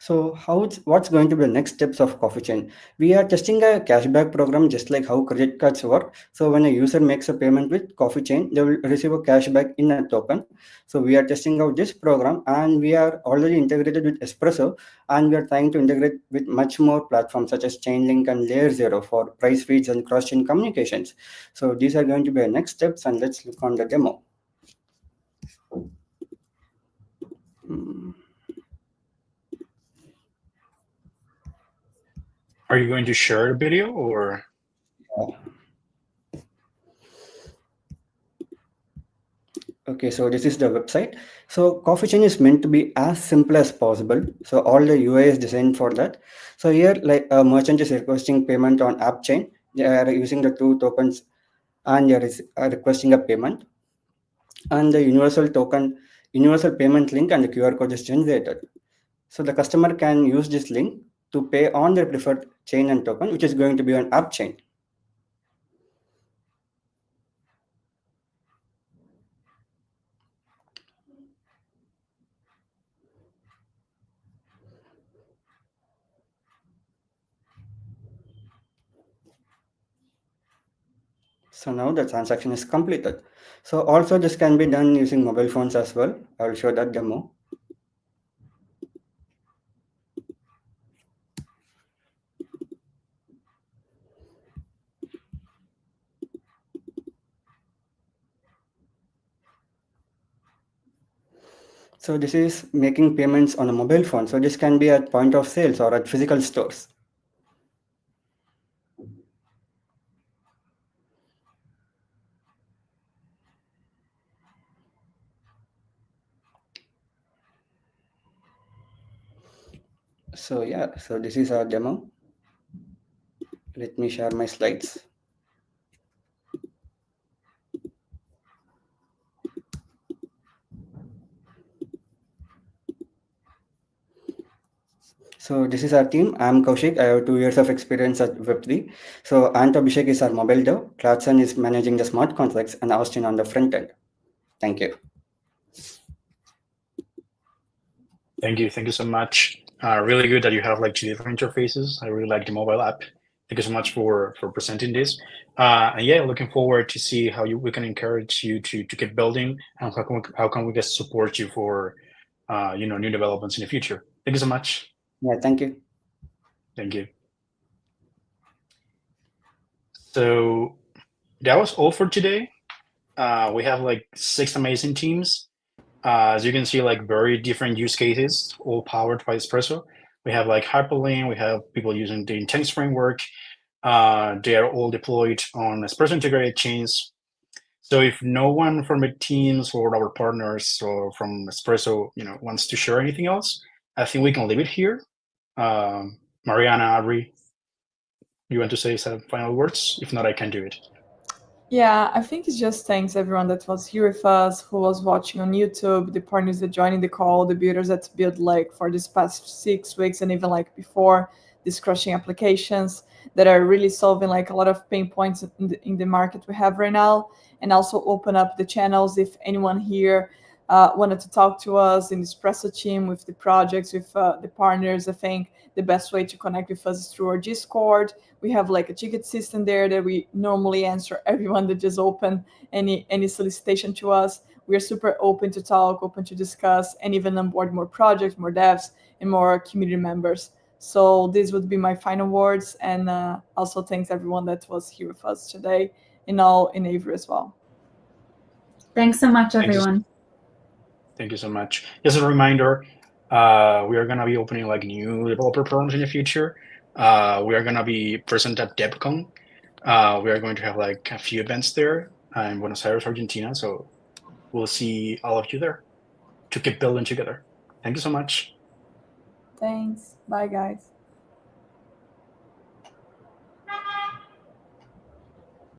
So what's going to be the next steps of Coffee Chain? We are testing a cashback program just like how credit cards work. So when a user makes a payment with Coffee Chain, they will receive a cashback in a token. So we are testing out this program, and we are already integrated with Espresso, and we are trying to integrate with much more platforms such as Chainlink and Layer 0 for price feeds and cross-chain communications. So these are going to be our next steps, and let's look on the demo. Are you going to share a video or? Okay, so this is the website. So Coffee Chain is meant to be as simple as possible. So all the UI is designed for that. So here, like a merchant is requesting payment on app chain. They are using the two tokens and they are requesting a payment. And the universal payment link and the QR code is generated. So the customer can use this link to pay on their preferred chain and token, which is going to be on app chain. So now the transaction is completed. So also this can be done using mobile phones as well. I will show that demo. So this is making payments on a mobile phone. So this can be at point of sales or at physical stores. So yeah, so this is our demo. Let me share my slides. So this is our team. I'm Kaushik. I have 2 years of experience at Web3. So Ant Abhishek is our mobile dev. Clarkson is managing the smart contracts, and Austin on the front end. Thank you. Thank you so much. Really good that you have like 2 different interfaces. I really like the mobile app. Thank you so much for presenting this. And yeah, looking forward to see how we can encourage you to keep building, and how can we just support you for new developments in the future. Thank you so much. Yeah, thank you. Thank you. So that was all for today. We have like 6 amazing teams. As you can see, like very different use cases, all powered by Espresso. We have like Hyperlink, we have people using the Intense framework. They are all deployed on Espresso integrated chains. So if no one from the teams or our partners or from Espresso, wants to share anything else, I think we can leave it here. Mariana, Ari, you want to say some final words? If not, I can do it. Yeah, I think it's just thanks everyone that was here with us, who was watching on YouTube, the partners that joined in the call, the builders that built like for this past 6 weeks and even like before, these crushing applications that are really solving like a lot of pain points in the market we have right now, and also open up the channels if anyone here wanted to talk to us in the Espresso team with the projects, with the partners. I think the best way to connect with us is through our Discord. We have like a ticket system there that we normally answer everyone that just open any solicitation to us. We are super open to talk, open to discuss, and even onboard more projects, more devs, and more community members. So this would be my final words, and also thanks everyone that was here with us today, and all in Avery as well. Thanks so much, everyone. Thank you so much. Just a reminder, we are going to be opening like new developer programs in the future. We are going to be present at DevCon. We are going to have like a few events there in Buenos Aires, Argentina. So we'll see all of you there to keep building together. Thank you so much. Thanks. Bye, guys.